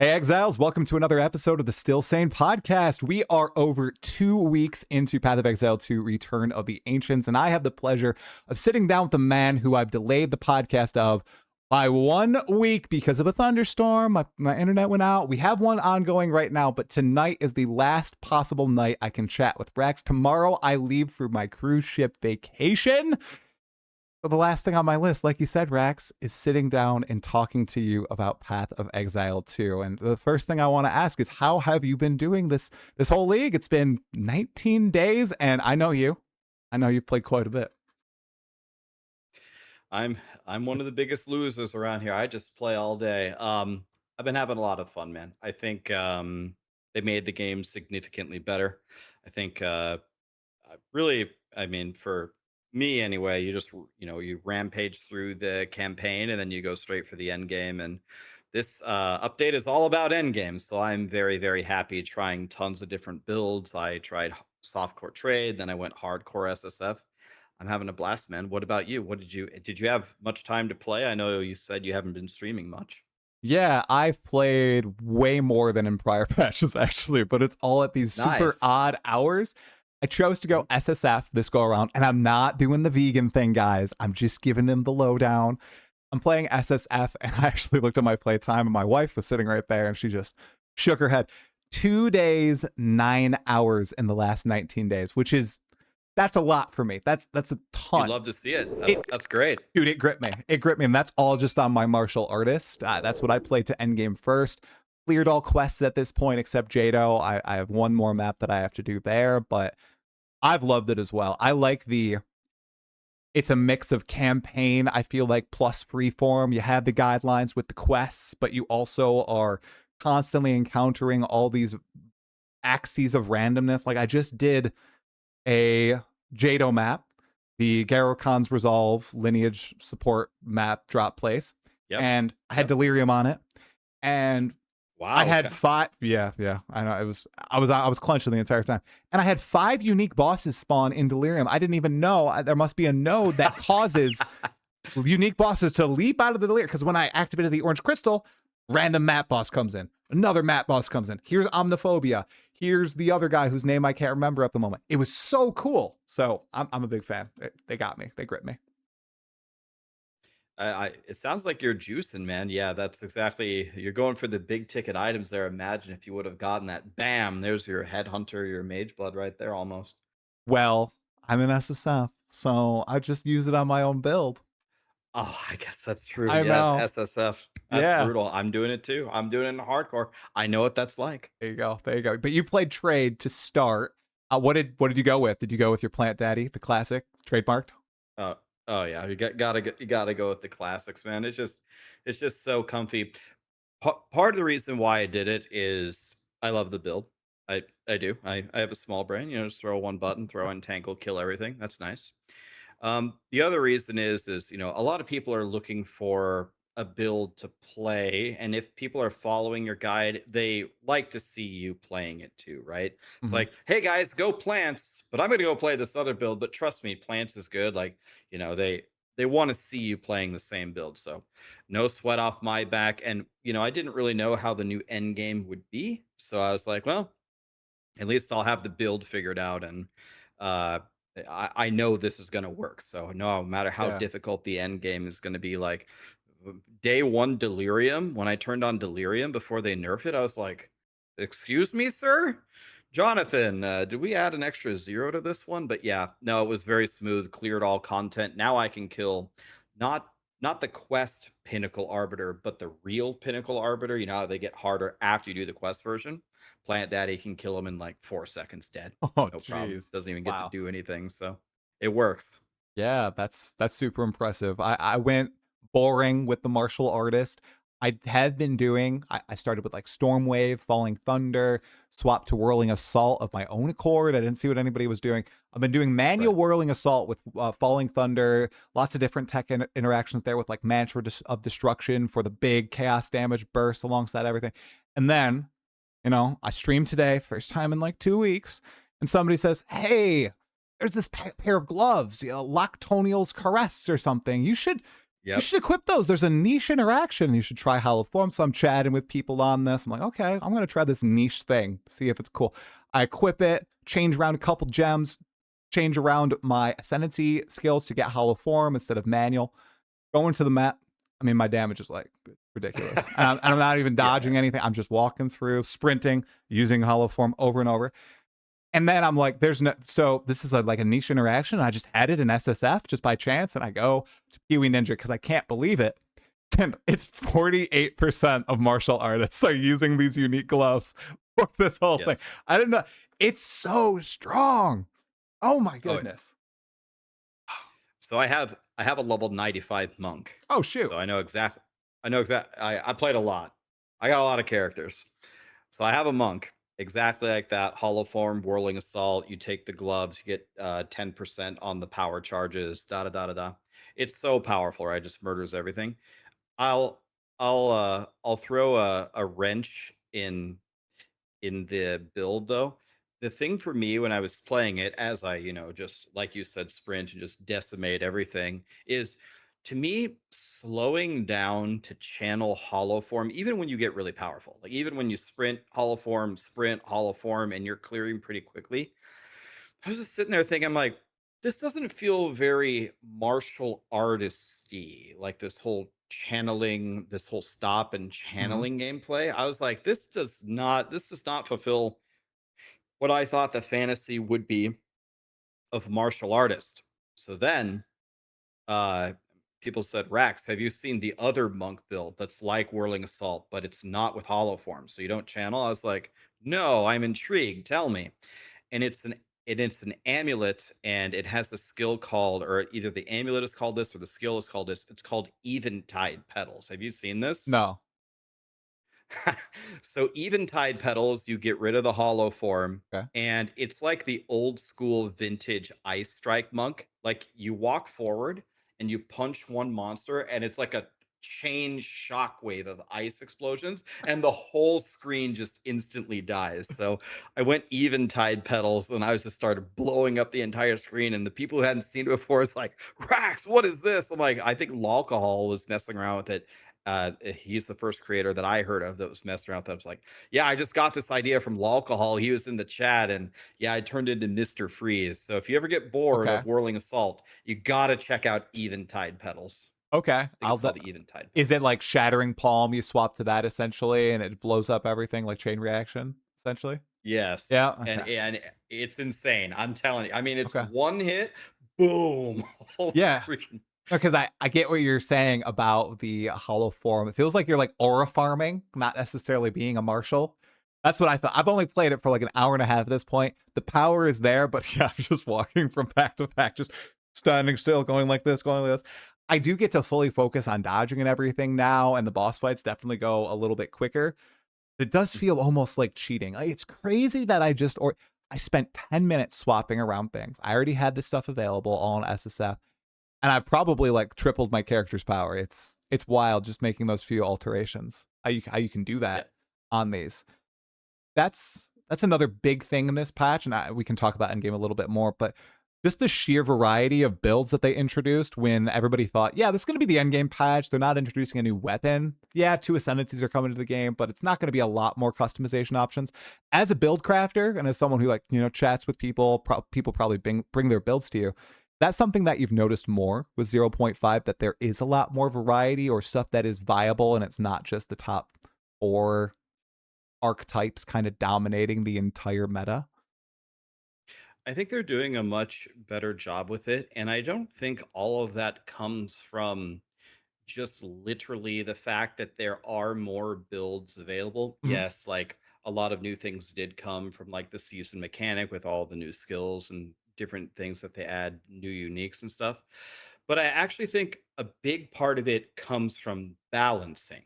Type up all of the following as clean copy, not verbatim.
Hey, Exiles, welcome to another episode of the Still Sane podcast. We are over 2 weeks into Path of Exile 2 Return of the Ancients, and I have the pleasure of sitting down with the man who I've delayed the podcast of by 1 week because of a thunderstorm. My internet went out. We have one ongoing right now, but tonight is the last possible night I can chat with Rax. Tomorrow, I leave for my cruise ship vacation. So the last thing on my list, like you said, Rax, is sitting down and talking to you about Path of Exile 2. And the first thing I want to ask is, how have you been doing this whole league? It's been 19 days, and I know you. I know you've played quite a bit. I'm one of the biggest losers around here. I just play all day. I've been having a lot of fun, man. I think they made the game significantly better. I think I mean, for me anyway, you rampage through the campaign and then you go straight for the end game. And this update is all about end game. So I'm very, very happy trying tons of different builds. I tried softcore trade, then I went hardcore SSF. I'm having a blast, man. What about you? Did you have much time to play? I know you said you haven't been streaming much. Yeah, I've played way more than in prior patches, actually, but it's all at these super Nice. odd hours. I chose to go Mhm. SSF this go around, and I'm not doing the vegan thing, guys. I'm just giving them the lowdown. I'm playing SSF, and I actually looked at my playtime, and my wife was sitting right there, and she just shook her head. 2 days, 9 hours in the last 19 days, that's a lot for me. That's a You ton. love to see it. It, That's great. dude, it gripped me. It gripped me, and that's all just on my martial artist. That's what I played to endgame first. Cleared all quests at this point except Jado. I have one more map that I have to do there, but I've loved it as well. I like it's a mix of campaign, I feel like, plus freeform. You have the guidelines with the quests, but you also are constantly encountering all these axes of randomness. Like I just did a Jado map, the Garrow-Khan's Resolve lineage support map drop place, Yep. and I had Yep. Delirium on it. And I Wow. had Okay. 5. Yeah, I know. I was clenching the entire time, and I had 5 unique bosses spawn in Delirium. I didn't even know there must be a node that causes unique bosses to leap out of the Delirium. Because when I activated the orange crystal, random map boss comes in, another map boss comes in. Here's Omniphobia. Here's the other guy whose name I can't remember at the moment. It was so cool. So I'm a big fan. They got me. They gripped me. It sounds like you're juicing, man. Yeah, that's exactly. You're going for the big ticket items there. Imagine if you would have gotten that. Bam! There's your headhunter, your mage blood right there, almost. Well, I'm an SSF, so I just use it on my own build. Oh, I guess that's true. I Yes, know. SSF. That's Yeah. brutal. I'm doing it too. I'm doing it in hardcore. I know what that's like. There you go. There you go. But you played trade to start. What did you go with? Did you go with your Plant Daddy, the classic, trademarked? Uh, oh yeah, you gotta go with the classics, man. It's just so comfy. Part of the reason why I did it is I love the build. I do. I have a small brain. Just throw one button, throw in tankle, kill everything. That's nice. The other reason is a lot of people are looking for a build to play, and if people are following your guide, they like to see you playing it too, right? It's Mm-hmm. like, hey guys, go plants, but I'm gonna go play this other build. But trust me, plants is good. Like, they want to see you playing the same build. So no sweat off my back. And I didn't really know how the new end game would be. So I was like, well, at least I'll have the build figured out, and uh, I know this is going to work. So no matter how Yeah. difficult the end game is going to be, like day one Delirium, when I turned on Delirium before they nerfed it, I was like, "Excuse me, sir." Jonathan, did we add an extra 0 to this one? But yeah, no, it was very smooth, cleared all content. Now I can kill not not the quest Pinnacle Arbiter, but the real Pinnacle Arbiter. You know how they get harder after you do the quest version? Plant Daddy can kill him in like 4 seconds dead. Oh, No problem. jeez. Doesn't even get to Wow. do anything. So it works. Yeah, that's super impressive. I went boring with the martial artist. I have been doing. I started with like Stormwave, Falling Thunder, swapped to Whirling Assault of my own accord. I didn't see what anybody was doing. I've been doing manual Right. Whirling Assault with Falling Thunder. Lots of different tech interactions there with like Mantra of Destruction for the big chaos damage burst alongside everything. And then, I streamed today, first time in like 2 weeks, and somebody says, "Hey, there's this pair of gloves, Lactonial's Caress or something. You Yep. should equip those. There's a niche interaction. You should try Hollow Form. So I'm chatting with people on this. I'm like, okay, I'm going to try this niche thing, see if it's cool. I equip it, change around a couple gems, change around my ascendancy skills to get Hollow Form instead of manual. Go into the map. I mean, my damage is like ridiculous. And I'm not even Yeah. dodging anything. I'm just walking through, sprinting, using Hollow Form over and over. And then I'm like, there's no, so this is like a niche interaction. I just added an SSF just by chance, and I go to PoE Ninja because I can't believe it. And it's 48% of martial artists are using these unique gloves for this whole thing. Yes. I didn't know. It's so strong. Oh my Oh, goodness. so I have a level 95 monk. Oh shoot. So I know exactly. I played a lot. I got a lot of characters. So I have a monk exactly like that. Hollow form, whirling assault. You take the gloves, you get 10% on the power charges. Da da da da da. It's so powerful, right? Just murders everything. I'll I'll throw a wrench in the build though. The thing for me when I was playing it, as I, just like you said, sprint and just decimate everything, is to me slowing down to channel hollow form, even when you get really powerful. Like even when you sprint, hollow form, and you're clearing pretty quickly. I was just sitting there thinking, I'm like, this doesn't feel very martial artisty, like this whole stop and Mhm. channeling gameplay. I was like, this does not fulfill what I thought the fantasy would be of martial artist. So then uh people said, Rax, have you seen the other monk build that's like Whirling Assault, but it's not with hollow form, so you don't channel? I was like, no, I'm intrigued. Tell me. And it's an amulet, and it has a skill called, or either the amulet is called this or the skill is called this. It's called Eventide Petals. Have you seen this? No. So Eventide Petals, you get rid of the hollow form, Okay. and it's like the old school vintage Ice Strike monk. Like you walk forward and you punch one monster, and it's like a chain shockwave of ice explosions, and the whole screen just instantly dies. So I went Eventide Petals, and I was just started blowing up the entire screen. And the people who hadn't seen it before, it's like, Rax, what is this? I'm like, I think Lalcohol was messing around with it. He's the first creator that I heard of that was messing around. That was like, yeah, I just got this idea from Lalcohol. He was in the chat, and yeah, I turned into Mr. Freeze. So if you ever get bored Okay. of Whirling Assault, you gotta check out Eventide Petals. Okay. I think it's called the Eventide Is it Petals. like Shattering Palm? You swap to that essentially, and it blows up everything like chain reaction, essentially. Yes, Yeah. and Okay. and it's insane. I'm telling you. I mean, it's Okay. one hit, boom, whole Yeah. screen. Because I get what you're saying about the hollow form. It feels like you're like aura farming, not necessarily being a marshal. That's what I thought. I've only played it for like an hour and a half at this point. The power is there, but yeah, I'm just walking from pack to pack, just standing still, going like this, going like this. I do get to fully focus on dodging and everything now, and the boss fights definitely go a little bit quicker. It does feel almost like cheating. Like, it's crazy that I spent 10 minutes swapping around things. I already had this stuff available all on SSF, and I've probably like tripled my character's power. It's wild just making those few alterations. How you can do Yeah. that on these. That's another big thing in this patch, and we can talk about Endgame a little bit more, but just the sheer variety of builds that they introduced when everybody thought, yeah, this is going to be the Endgame patch. They're not introducing a new weapon. Yeah, 2 ascendancies are coming to the game, but it's not going to be a lot more customization options. As a build crafter and as someone who chats with people, people probably bring their builds to you. That's something that you've noticed more with 0.5, that there is a lot more variety or stuff that is viable, and it's not just the top 4 archetypes kind of dominating the entire meta. I think they're doing a much better job with it, and I don't think all of that comes from just literally the fact that there are more builds available. Mhm. Yes, like a lot of new things did come from like the season mechanic with all the new skills and different things that they add, new uniques and stuff. But I actually think a big part of it comes from balancing.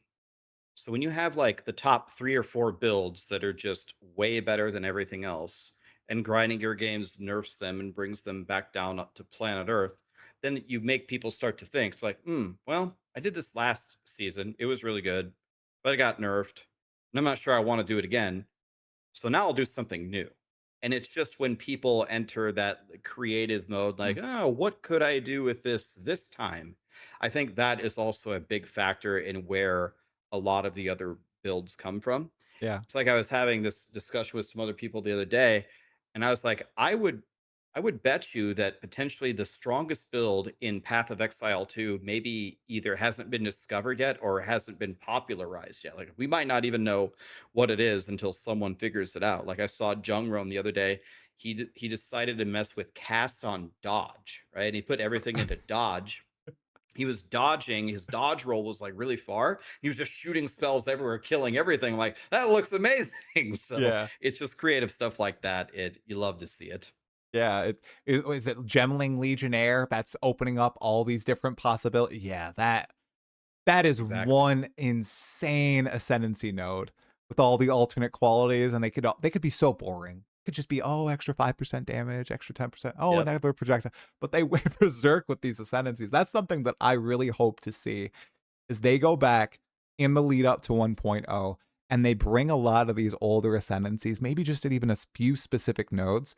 So when you have like the top 3 or 4 builds that are just way better than everything else, and grinding your games nerfs them and brings them back down up to planet Earth, then you make people start to think, it's like, well, I did this last season. It was really good, but it got nerfed. And I'm not sure I want to do it again. So now I'll do something new. And it's just when people enter that creative mode, Mm, like, oh, what could I do with this time? I think that is also a big factor in where a lot of the other builds come from. yeah. It's like I was having this discussion with some other people the other day, and I was like, I would bet you that potentially the strongest build in Path of Exile 2 maybe either hasn't been discovered yet or hasn't been popularized yet. Like we might not even know what it is until someone figures it out. Like I saw Jung Roam the other day. He decided to mess with cast on dodge, right? And he put everything into dodge. He was dodging, his dodge roll was like really far. He was just shooting spells everywhere, killing everything. I'm like, that looks amazing. So Yeah. it's just creative stuff like that. You love to see it. Yeah, is it Gemling Legionnaire that's opening up all these different possibilities? Yeah, that is Exactly. one insane ascendancy node with all the alternate qualities, and they could be so boring. Could just be, oh, extra 5% damage, extra 10%. Oh, Yep. another projectile. But they went berserk with these ascendancies. That's something that I really hope to see is they go back in the lead up to 1.0 and they bring a lot of these older ascendancies, maybe just at even a few specific nodes,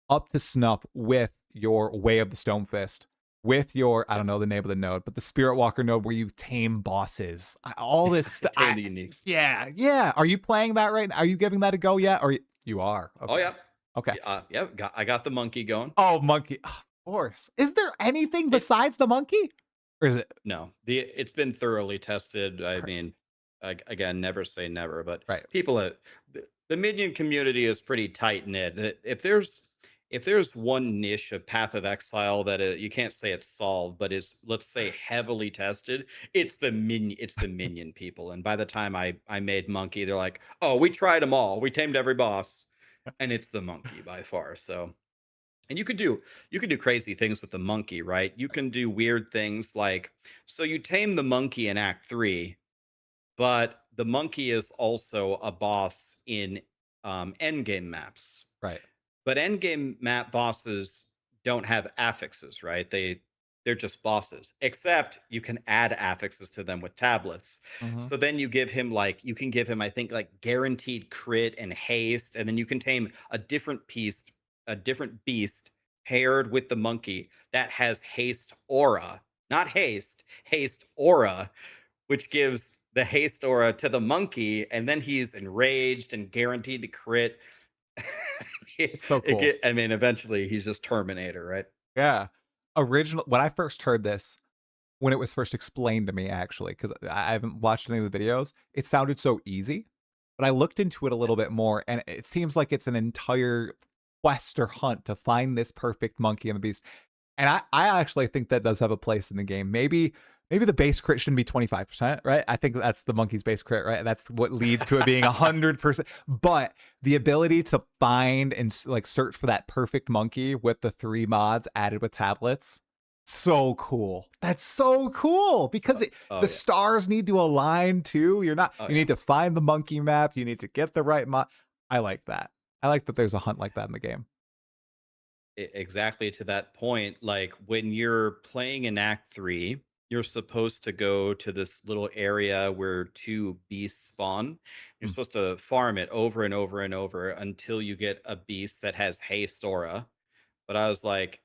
up to snuff with your Way of the Stone Fist, with your, I don't Yep. know the name of the node, but the Spirit Walker node where you tame bosses. All this stuff. Tame the uniques. Yeah, yeah. Are you playing that right now? Are you giving that a go yet? Or you are? Oh Okay. yeah. Okay. Yeah, I got the monkey going. Oh, monkey. Of course. Is there anything It besides the monkey? Or is it No, it's been thoroughly tested. I crazy? mean, again, never say never, but Right. people, the minion community is pretty tight knit. If there's one niche of Path of Exile that you can't say it's solved, but is, let's say, heavily tested, it's the minion people. And by the time I made monkey, they're like, oh, we tried them all, we tamed every boss, and it's the monkey by far. So, and you could do crazy things with the monkey, right? You can do weird things like, so you tame the monkey in Act 3, but the monkey is also a boss in endgame maps. Right. But endgame map bosses don't have affixes, right? They're just bosses. Except you can add affixes to them with tablets. Mhm. So then you can give him, I think, like guaranteed crit and haste, and then you can tame a different beast paired with the monkey that has haste aura. Not haste aura, which gives the haste aura to the monkey, and then he's enraged and guaranteed to crit. It's so cool. I mean, eventually he's just Terminator, right? Yeah. When I first heard this, when it was first explained to me, actually, because I haven't watched any of the videos, it sounded so easy. But I looked into it a Yeah. little bit more, and it seems like it's an entire quest or hunt to find this perfect monkey and the beast. And I actually think that does have a place in the game. Maybe the base crit shouldn't be 25%, right? I think that's the monkey's base crit, right? That's what leads to it being 100%. But the ability to find and like search for that perfect monkey with the 3 mods added with tablets, so cool. That's so cool because Oh the yeah. stars need to align too. Oh You yeah. need to find the monkey map. You need to get the right mod. I like that. I like that there's a hunt like that in the game. Exactly to that point. Like when you're playing in Act 3, you're supposed to go to this little area where 2 beasts spawn. You're Mm. supposed to farm it over and over and over until you get a beast that has haste aura. But I was like,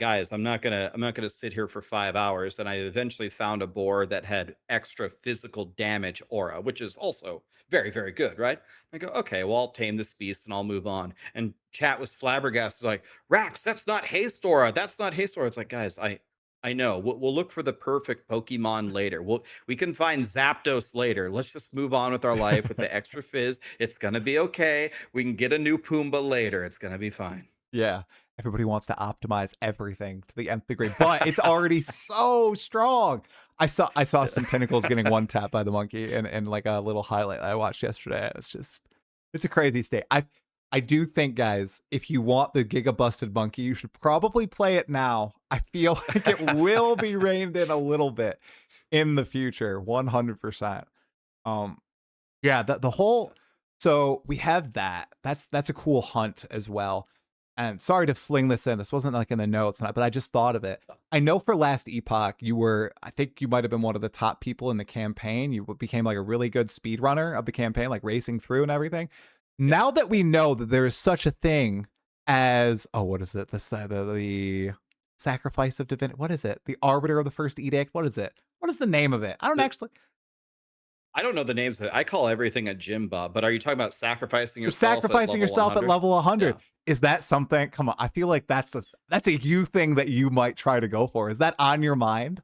Guys, I'm not gonna sit here for 5 hours." And I eventually found a board that had extra physical damage aura, which is also very, very good, right? I go, okay, well, I'll tame this beast and I'll move on. And chat was flabbergasted, like, Rax, that's not haste aura. That's not haste aura. It's like, guys, I know. We'll look for the perfect Pokemon later. We can find Zapdos later. Let's just move on with our life with the extra fizz. It's gonna be okay. We can get a new Pumbaa later. It's gonna be fine. Yeah. Everybody wants to optimize everything to the nth degree, but it's already so strong. I saw Yeah. some pinnacles getting one tap by the monkey and like a little highlight I watched yesterday. It's a crazy state. I do think, guys, if you want the Giga Busted monkey, you should probably play it now. I feel like it will be reined in a little bit in the future, 100%. Um, yeah, the whole 100%. so we have that. That's a cool hunt as well. And sorry to fling this in. This wasn't like in the notes, but I just thought of it. I know for last Epoch, I think you might have been one of the top people in the campaign. You became like a really good speed runner of the campaign, like racing through and everything. Now that we know that there is such a thing as, oh, what is it? The sacrifice of divinity. What is it? The arbiter of the first edict. What is it? What is the name of it? I don't The actually. I don't know the names of it. I call everything a gym bob, but are you talking about sacrificing You're yourself at sacrificing level yourself at 100? level 100. Yeah. Is that something? Come on, I feel like that's a you thing that you might try to go for. Is that on your mind?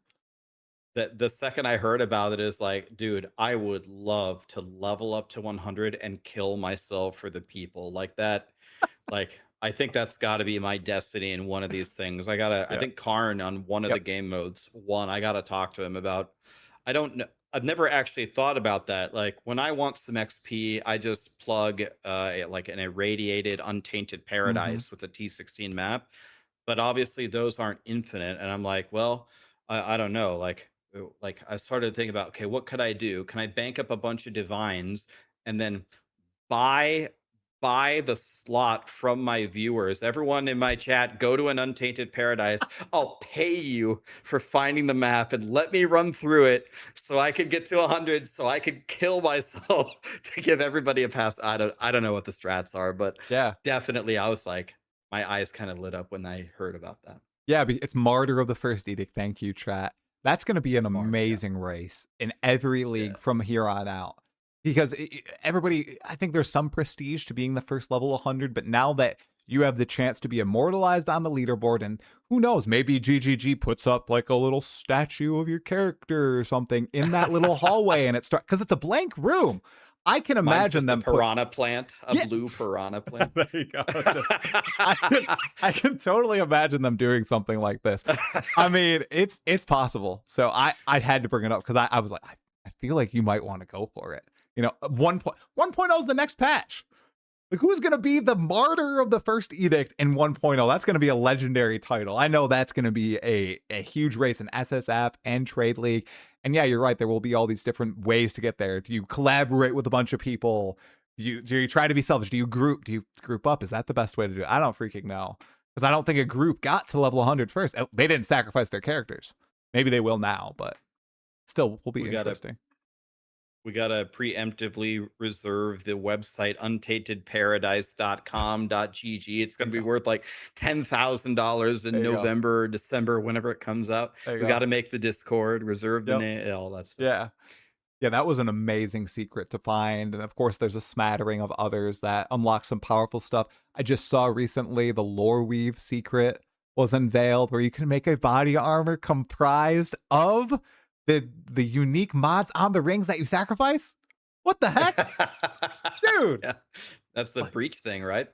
That the second I heard about it is like, dude, I would love to level up to 100 and kill myself for the people like that. Like, I think that's got to be my destiny in one of these things. I Yeah. think Karn on one of the Yep. game modes, I got to talk to him about. I don't know. I've never actually thought about that. Like when I want some XP, I just plug like an irradiated, untainted Mm-hmm. paradise with a T16 map. But obviously those aren't infinite. And I'm like, well, I don't know. Like I started thinking about, okay, what could I do? Can I bank up a bunch of divines and then buy the slot from my viewers? Everyone in my chat, go to an untainted paradise. I'll pay you for finding the map and let me run through it so I could get to 100 so I could kill myself to give everybody a pass. I don't know what the strats are, but Yeah. definitely I was like, my eyes kind of lit up when I heard about that. Yeah, it's Martyr of the First Edict. Thank you, chat. That's going to be an Martyr, yeah. amazing race in every Yeah. league from here on out. Because everybody, I think there's some prestige to being the first level 100, but now that you have the chance to be immortalized on the leaderboard, and who knows, maybe GGG puts up like a little statue of your character or something in that little hallway, and it starts because it's a blank room. I can Mine's imagine just a them put piranha plant, a yeah. blue piranha plant. There you go. I can totally imagine them doing something like this. I mean, it's possible. So I had to bring it up because I was like, I feel like you might want to go for it. You know, 1.0 is the next patch. Like, who's going to be the martyr of the first edict in 1.0? That's going to be a legendary title. I know that's going to be a huge race in SSF and Trade League. And yeah, you're right. There will be all these different ways to get there. Do you collaborate with a bunch of people? Do you try to be selfish? Do you group up? Is that the best way to do it? I don't freaking know. Because I don't think a group got to level 100 first. They didn't sacrifice their characters. Maybe they will now, but still will be we gotta interesting. we gotta preemptively reserve the website untaintedparadise.com.gg. It's gonna be worth like $10,000 in There you go. November, December, whenever it comes out. There you We go. gotta make the Discord, reserve the Yep. name, all that stuff. Yeah. Yeah, that was an amazing secret to find. And of course, there's a smattering of others that unlock some powerful stuff. I just saw recently the lore weave secret was unveiled where you can make a body armor comprised of the unique mods on the rings that you sacrifice. What the heck? Dude. Yeah, that's the Like, breach thing, right?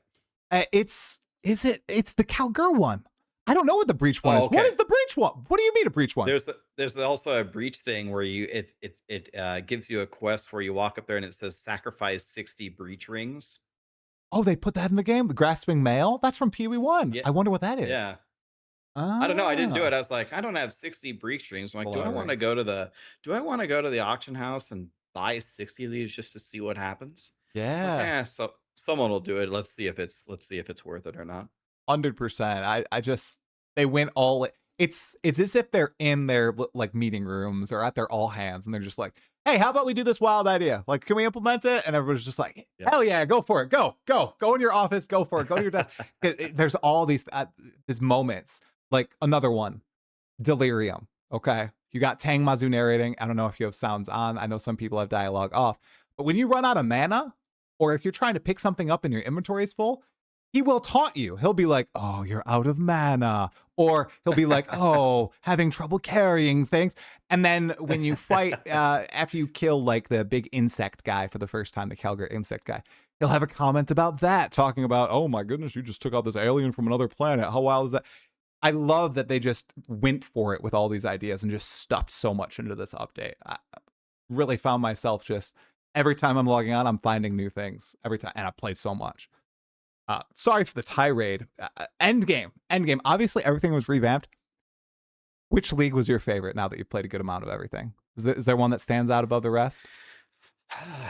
it's the Calgur one. I don't know what the breach one Oh, is. What okay. is the breach one? What do you mean a breach one? There's also a breach thing where it gives you a quest where you walk up there and it says sacrifice 60 breach rings. Oh, they put that in the game? The Grasping Mail? That's from PoE1. Yeah, I wonder what that is. yeah. I don't know. I didn't do it. I was like, I don't have 60 breach rings. I'm like, do I want to go to the auction house and buy 60 of these just to see what happens? Like, Yeah, so someone will do it. Let's see if it's worth it or not. 100%. I just they went all. It's as if they're in their like meeting rooms or at their all hands, and they're just like, "Hey, how about we do this wild idea? Like, can we implement it?" And everyone's just like, Yep. "Hell yeah, go for it! Go in your office, go for it, go to your desk." There's all these moments. Like another one, Delirium. Okay, you got Tang Mazu narrating. I don't know if you have sounds on. I know some people have dialogue off, but when you run out of mana, or if you're trying to pick something up and your inventory is full, he will taunt you. He'll be like, "Oh, you're out of mana," or he'll be like, "Oh, having trouble carrying things." And then when you fight, after you kill like the big insect guy for the first time, the Calgar insect guy, he'll have a comment about that, talking about, "Oh my goodness, you just took out this alien from another planet. How wild is that?" I love that they just went for it with all these ideas and just stuffed so much into this update. I really found myself just every time I'm logging on, I'm finding new things every time, and I played so much. Sorry for the tirade. Endgame. Obviously, everything was revamped. Which league was your favorite now that you've played a good amount of everything? Is there one that stands out above the rest?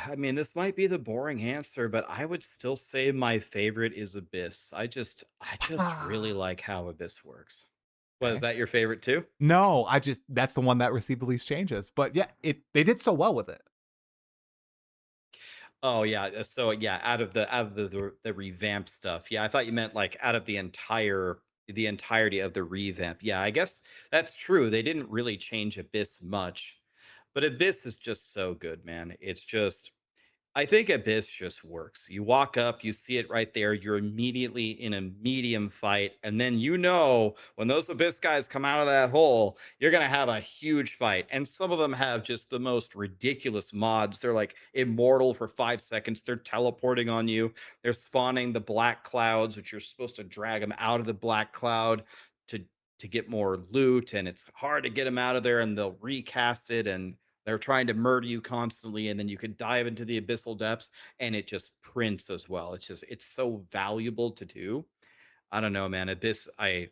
I mean, this might be the boring answer, but I would still say my favorite is Abyss. I just really like how Abyss works. Was Okay. that your favorite too? No, that's the one that received the least changes. But yeah, they did so well with it. Oh yeah. So yeah, out of the revamped stuff. Yeah, I thought you meant like out of the entirety of the revamp. Yeah, I guess that's true. They didn't really change Abyss much, but Abyss is just so good, man. It's just I think Abyss just works. You walk up, you see it right there. You're immediately in a medium fight. And then you know when those Abyss guys come out of that hole, you're going to have a huge fight. And some of them have just the most ridiculous mods. They're like immortal for 5 seconds. They're teleporting on you. They're spawning the black clouds, which you're supposed to drag them out of the black cloud to to get more loot. And it's hard to get them out of there. And they'll recast it. And they're trying to murder you constantly, and then you could dive into the abyssal depths, and it just prints as well. It's so valuable to do. I don't know, man. Abyss, I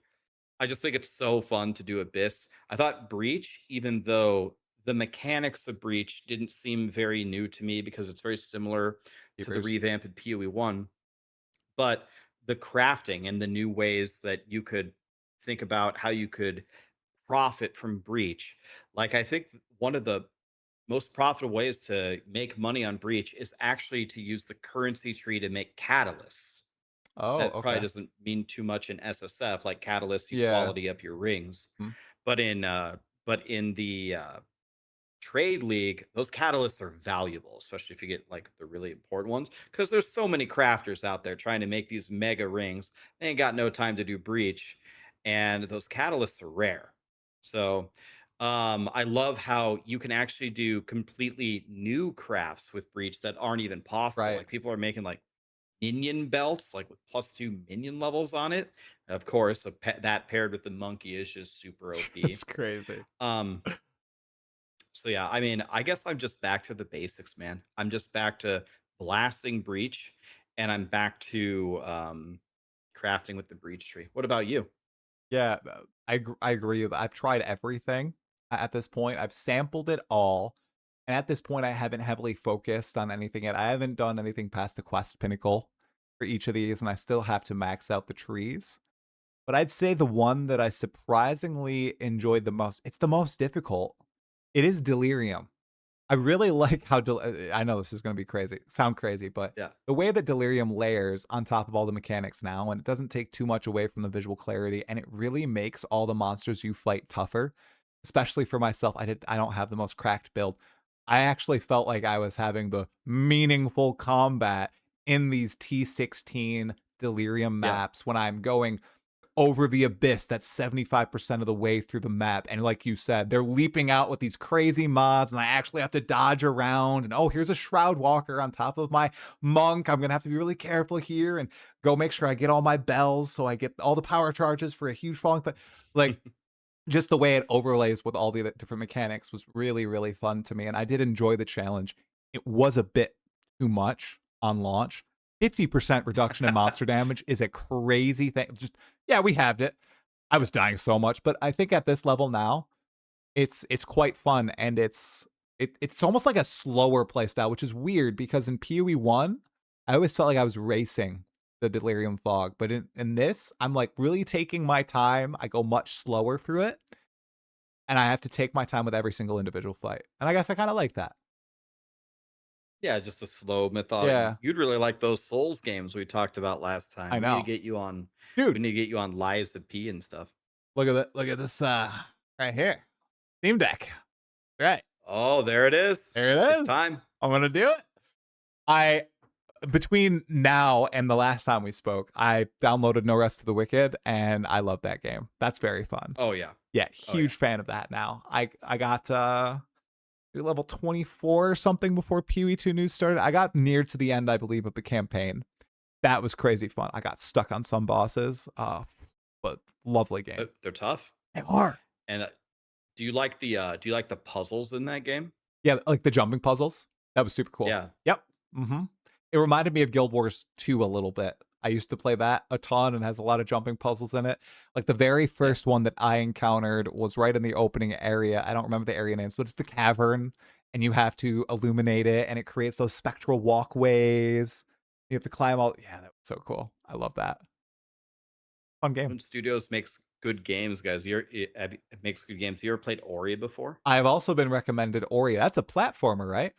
just think it's so fun to do Abyss. I thought Breach, even though the mechanics of Breach didn't seem very new to me because it's very similar to the Keepers. revamped PoE1, but the crafting and the new ways that you could think about how you could profit from Breach. Like I think one of the most profitable ways to make money on Breach is actually to use the currency tree to make catalysts. Oh, That probably okay. doesn't mean too much in SSF, like catalysts, you Yeah. quality up your rings. Hmm. But in the trade league, those catalysts are valuable, especially if you get like the really important ones, because there's so many crafters out there trying to make these mega rings. They ain't got no time to do breach, and those catalysts are rare. So I love how you can actually do completely new crafts with breach that aren't even possible. Right. Like people are making like minion belts, like with +2 minion levels on it. Of course, that paired with the monkey is just super OP. It's crazy. Um, so yeah, I mean, I guess I'm just back to the basics, man. I'm just back to blasting breach, and I'm back to crafting with the breach tree. What about you? Yeah, I agree. I've tried everything at this point. I've sampled it all, and at this point, I haven't heavily focused on anything yet. I haven't done anything past the quest pinnacle for each of these, and I still have to max out the trees. But I'd say the one that I surprisingly enjoyed the most, it's the most difficult. It is Delirium. I really like how I know this is gonna be crazy sound crazy, but Yeah. the way that Delirium layers on top of all the mechanics now, and it doesn't take too much away from the visual clarity, and it really makes all the monsters you fight tougher, especially for myself. I don't have the most cracked build. I actually felt like I was having the meaningful combat in these T16 Delirium Yeah. maps when I'm going over the abyss that's 75% of the way through the map. And like you said, they're leaping out with these crazy mods, and I actually have to dodge around. And oh, here's a Shroud Walker on top of my monk. I'm gonna have to be really careful here and go make sure I get all my bells so I get all the power charges for a huge falling thing. Like just the way it overlays with all the different mechanics was really, really fun to me. And I did enjoy the challenge. It was a bit too much on launch. 50% reduction in monster damage is a crazy thing. Just, yeah, we halved it. I was dying so much, but I think at this level now, it's quite fun, and it's almost like a slower play style, which is weird because in PoE1, I always felt like I was racing the Delirium Fog, but in this, I'm like really taking my time. I go much slower through it, and I have to take my time with every single individual fight. And I guess I kind of like that. Yeah, just a slow method. Yeah, You'd really like those Souls games we talked about last time. I We need to know. get you on. We Dude, need to get you on Lies of P and stuff. look at this right here. Steam Deck. Right. Oh, there it is. There it It's is. time. I'm gonna do it. I between now and the last time we spoke, I downloaded No Rest to the Wicked, and I love that game. That's very fun. Oh yeah. Yeah, Oh yeah. huge fan of that now. I got level 24 or something before PoE2 news started. I got near to the end, I believe, of the campaign. That was crazy fun. I got stuck on some bosses. But lovely game. They're tough. They are. And do you like the puzzles in that game? Yeah, like the jumping puzzles. That was super cool. Yeah. Yep. Mm-hmm. It reminded me of Guild Wars 2 a little bit. I used to play that a ton and has a lot of jumping puzzles in it. Like the very Yeah. first one that I encountered was right in the opening area. I don't remember the area names, but it's the cavern, and you have to illuminate it, and it creates those spectral walkways. You have to climb all. Yeah, that was so cool. I love that. Fun game. When Studios makes good games, guys. It makes good games. You ever played Ori before? I've also been recommended Ori. That's a platformer, right?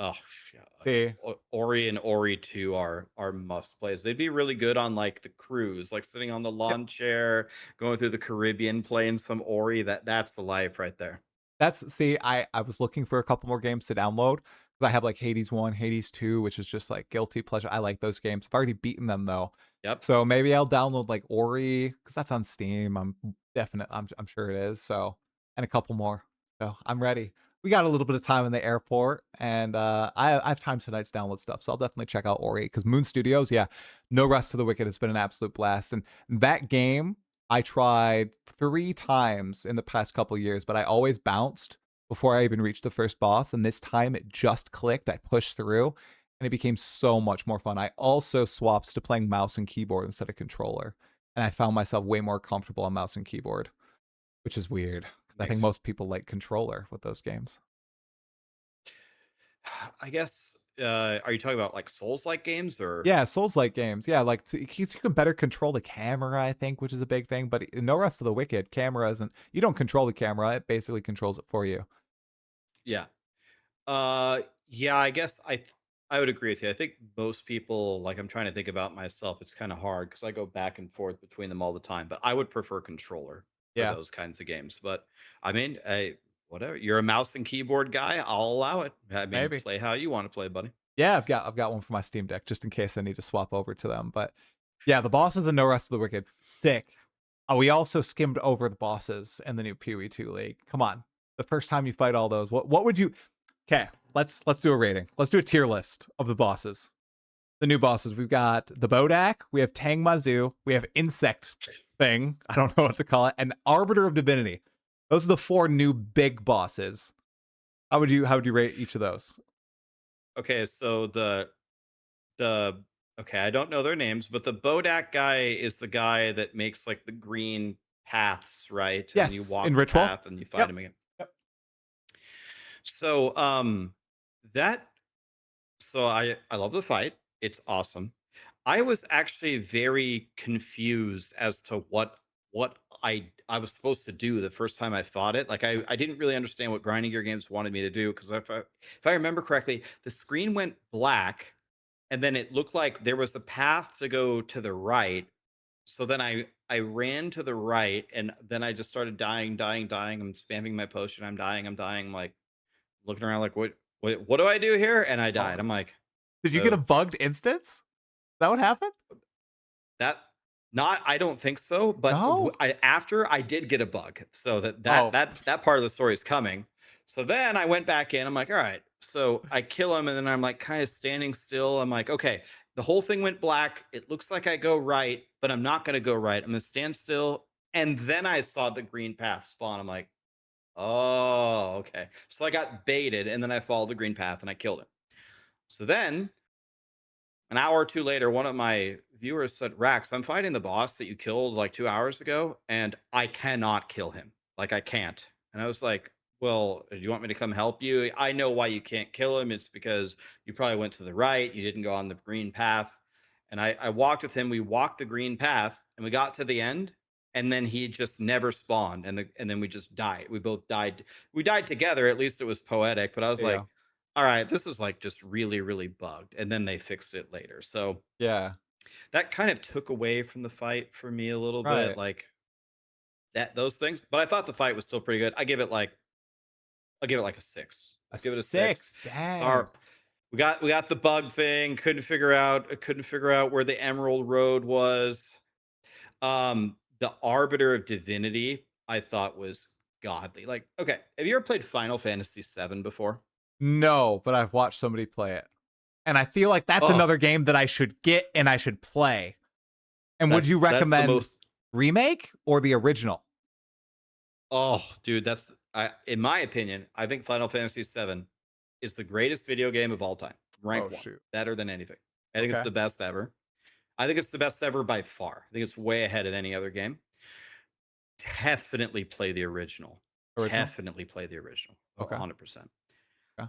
Oh, yeah. See, Ori and Ori 2 are must plays. They'd be really good on like the cruise, like sitting on the yep. lawn chair, going through the Caribbean, playing some Ori. That's the life right there. I was looking for a couple more games to download because I have like Hades 1, Hades 2, which is just like guilty pleasure. I like those games. I've already beaten them though. Yep. So maybe I'll download like Ori because that's on Steam. I'm sure it is. So, and a couple more. So I'm ready. We got a little bit of time in the airport, and I have time tonight to download stuff. So I'll definitely check out Ori because Moon Studios, yeah, No Rest for the Wicked has been an absolute blast. And that game I tried 3 times in the past couple years, but I always bounced before I even reached the first boss. And this time it just clicked. I pushed through and it became so much more fun. I also swapped to playing mouse and keyboard instead of controller. And I found myself way more comfortable on mouse and keyboard, which is weird. I think Makes most people like controller with those games. I guess are you talking about like Souls-like games or Yeah, Souls-like games. Yeah, like you can better control the camera, I think, which is a big thing. But in No Rest of the Wicked, camera isn't. You don't control the camera; it basically controls it for you. yeah. Uh yeah, I guess I would agree with you. I think most people like I'm trying to think about myself. It's kind of hard because I go back and forth between them all the time, but I would prefer controller for Yeah, those kinds of games. But I mean, whatever. You're a mouse and keyboard guy, I'll allow it. I mean, maybe. play how you want to play, buddy. Yeah, I've got one for my Steam Deck just in case I need to swap over to them. But yeah, the bosses in No Rest of the Wicked, sick. Oh, we also skimmed over the bosses in the new PoE2 League. Come on, the first time you fight all those, what would you? Okay, let's do a rating. Let's do a tier list of the bosses. The new bosses. We've got the Bodak, we have Tang Mazu, we have Insect Thing. I don't know what to call it, and Arbiter of Divinity. Those are the 4 new big bosses. How would you rate each of those? Okay, so the okay, I don't know their names, but the Bodak guy is the guy that makes like the green paths, right? And then you Yes, in walk the Ritual. path and you fight Yep. him again. Yep. So that I love the fight. It's awesome. I was actually very confused as to what I was supposed to do the first time I fought it. Like I didn't really understand what grinding gear games wanted me to do because if I remember correctly, the screen went black and then it looked like there was a path to go to the right. So then I ran to the right and then I just started dying, dying, dying. I'm spamming my potion. I'm dying. I'm dying. I'm like looking around like what do I do here? And I Oh, died. I'm like, did you get a uh, bugged instance? Is that what happened? that not I don't think so, but No. after I did get a bug. So that that Oh, that that part of the story is coming. So then I went back in. I'm like, all right. So I kill him, and then I'm like kind of standing still. I'm like, okay, the whole thing went black. It looks like I go right, but I'm not gonna go right. I'm gonna stand still. And then I saw the green path spawn. I'm like, oh, okay. So I got baited, and then I followed the green path and I killed him. So then an hour or two later, one of my viewers said, Rax, I'm fighting the boss that you killed like 2 hours ago, and I cannot kill him. Like, I can't. And I was like, well, do you want me to come help you? I know why you can't kill him. It's because you probably went to the right. You didn't go on the green path. And I walked with him. We walked the green path and we got to the end. And then he just never spawned. And then we just died. We both died. We died together. At least it was poetic. But I was yeah. like, all right, this is like just really, really bugged. And then they fixed it later. So Yeah. that kind of took away from the fight for me a little bit, Right. like that those things. But I thought the fight was still pretty good. I'll give it like a 6. A I'll give it a 6. 6. Sorry. Dang. We got the bug thing. Couldn't figure out where the Emerald Road was. The Arbiter of Divinity, I thought was godly. Like, okay, have you ever played Final Fantasy 7 before? No, but I've watched somebody play it. And I feel like that's Oh, another game that I should get and I should play. And would you that's the recommend most. remake or the original? Oh, dude, that's I in my opinion, I think Final Fantasy 7 is the greatest video game of all time. Oh Rank 1, shoot. better than anything. I think it's Okay. the best ever. I think it's the best ever by far. I think it's way ahead of any other game. Definitely play the original. Original? Definitely play the original. Okay. 100%. Yeah.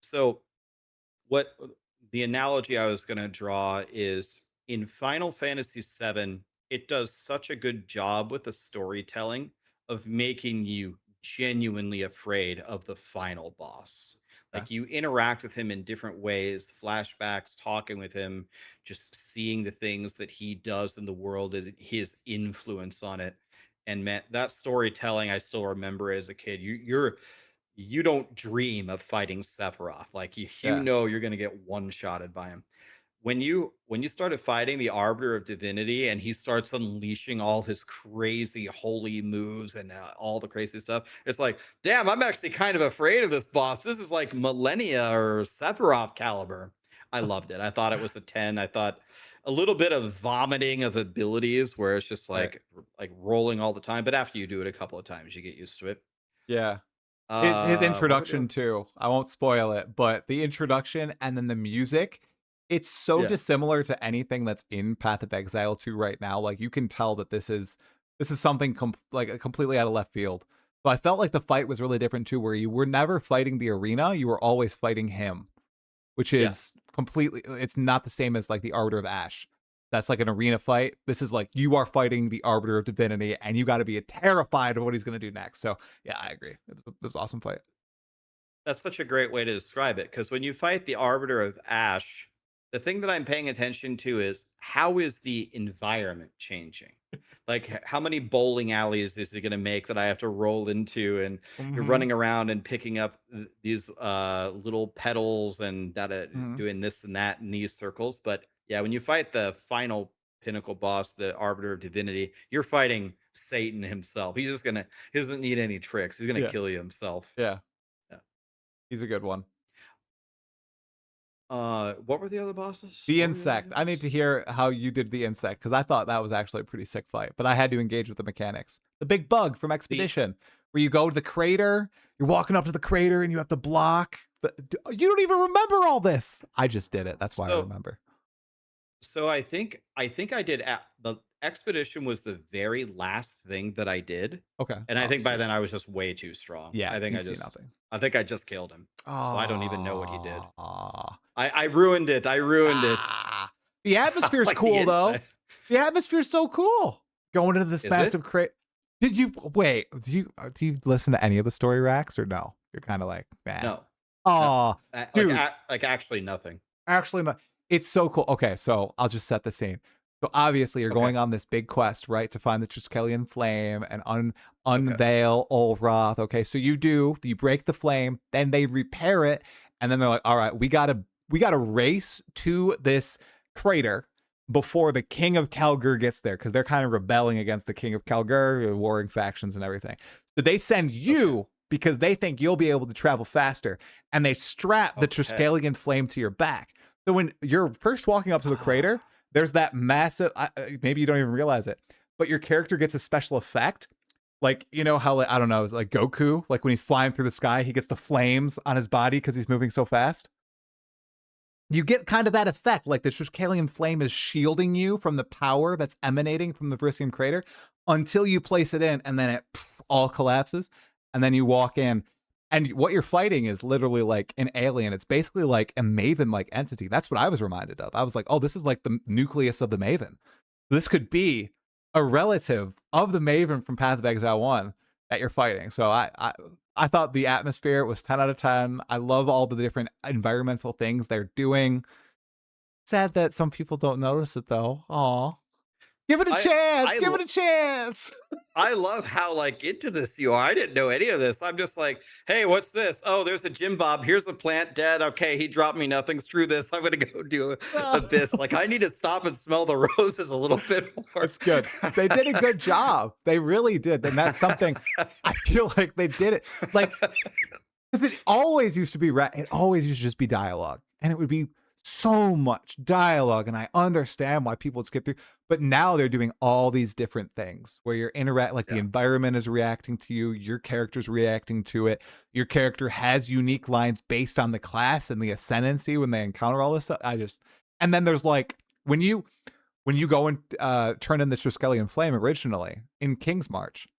So, what the analogy I was going to draw is in Final Fantasy 7, it does such a good job with the storytelling of making you genuinely afraid of the final boss. Yeah. Like you interact with him in different ways, flashbacks, talking with him, just seeing the things that he does in the world, is his influence on it. And man, that storytelling I still remember as a kid. You don't dream of fighting Sephiroth. Like you Yeah. know you're gonna get one-shotted by him. When you started fighting the Arbiter of Divinity and he starts unleashing all his crazy holy moves and all the crazy stuff, it's like, damn, I'm actually kind of afraid of this boss. This is like Millennia or Sephiroth caliber. I loved it. I thought it was a 10. I thought a little bit of vomiting of abilities where it's just Right. like rolling all the time. But after you do it a couple of times, you get used to it. Yeah. His What were the introduction other? too. I won't spoil it, but the introduction and then the music, it's so Yeah. dissimilar to anything that's in Path of Exile 2 right now. Like you can tell that this is something like completely out of left field. So I felt like the fight was really different too, where you were never fighting the arena, you were always fighting him, which Yeah. is completely it's not the same as like the Arbiter of Ash. That's like an arena fight. This is like you are fighting the Arbiter of Divinity, and you got to be terrified of what he's going to do next. So yeah, I agree. It was an awesome fight. That's such a great way to describe it, because when you fight the Arbiter of Ash, the thing that I'm paying attention to is how is the environment changing? Like how many bowling alleys is it going to make that I have to roll into, and you're Mm-hmm. running around and picking up these little petals and that Mm-hmm. doing this and that in these circles. But yeah, when you fight the final pinnacle boss, the Arbiter of Divinity, you're fighting Satan himself. He doesn't need any tricks. He's gonna Yeah, kill you himself. yeah, Yeah. he's a good one. What were the other bosses? The What were the other insect. I need dudes? to hear how you did the insect because I thought that was actually a pretty sick fight, but I had to engage with the mechanics. The big bug from The Expedition, where you go to the crater, you're walking up to the crater, and you have to block. You don't even remember all this. I just did it. That's why I so remember. so I think I did the expedition was the very last thing that I did. Okay. And I Oh, think by see. then I was just way too strong. Yeah, you see nothing. I think I just killed him. So I don't even know what he did. Ah. I ruined it. I ruined it. Ah. The I was atmosphere's like the cool though. inside. The atmosphere's so cool. Going into this Is it? massive crate. Did you wait? Do you listen to any of the story racks or no? You're kind of like, nah. No. No. Oh, dude. Like actually nothing. Actually, not. It's so cool. Okay, so I'll just set the scene. So obviously, you're Okay. going on this big quest, right, to find the Triskelion flame and Okay. unveil Ulroth. Okay, so you break the flame, then they repair it, and then they're like, all right, we gotta race to this crater before the King of Kalgur gets there, because they're kind of rebelling against the King of Kalgur, warring factions and everything. So they send Okay. you because they think you'll be able to travel faster, and they strap the Okay. Triskelion flame to your back. So when you're first walking up to the Ah. crater, there's that massive. Maybe you don't even realize it, but your character gets a special effect. Like you know how like, I don't know, it's like Goku, like when he's flying through the sky, he gets the flames on his body because he's moving so fast. You get kind of that effect, like the Triskelion flame is shielding you from the power that's emanating from the Vrisium crater until you place it in, and then it all collapses, and then you walk in, and what you're fighting is literally like an alien. It's basically like a Maven-like entity. That's what I was reminded of. I was like, oh, this is like the nucleus of the Maven. This could be a relative of the Maven from Path of Exile 1 that you're fighting. So I thought the atmosphere was 10 out of 10. I love all the different environmental things they're doing. Sad that some people don't notice it though. Aw. Give it a I chance. I Give it a chance. I love how like into this you are. I didn't know any of this. I'm just like, hey, what's this? Oh, there's a Jim Bob. Here's a plant dead. Okay, he dropped me nothing. Screw this. I'm gonna go do abyss. Like I need to stop and smell the roses a little bit more. It's good. They did a good job. They really did. And that's something I feel like they did it. Like, because it always used to be, it always used to just be dialogue. And it would be so much dialogue. And I understand why people would skip through. But now they're doing all these different things where you're like the Yeah. environment is reacting to you, your character's reacting to it. Your character has unique lines based on the class and the ascendancy when they encounter all this stuff. And then there's like, when you go and turn in the Triskelion Flame originally in King's March,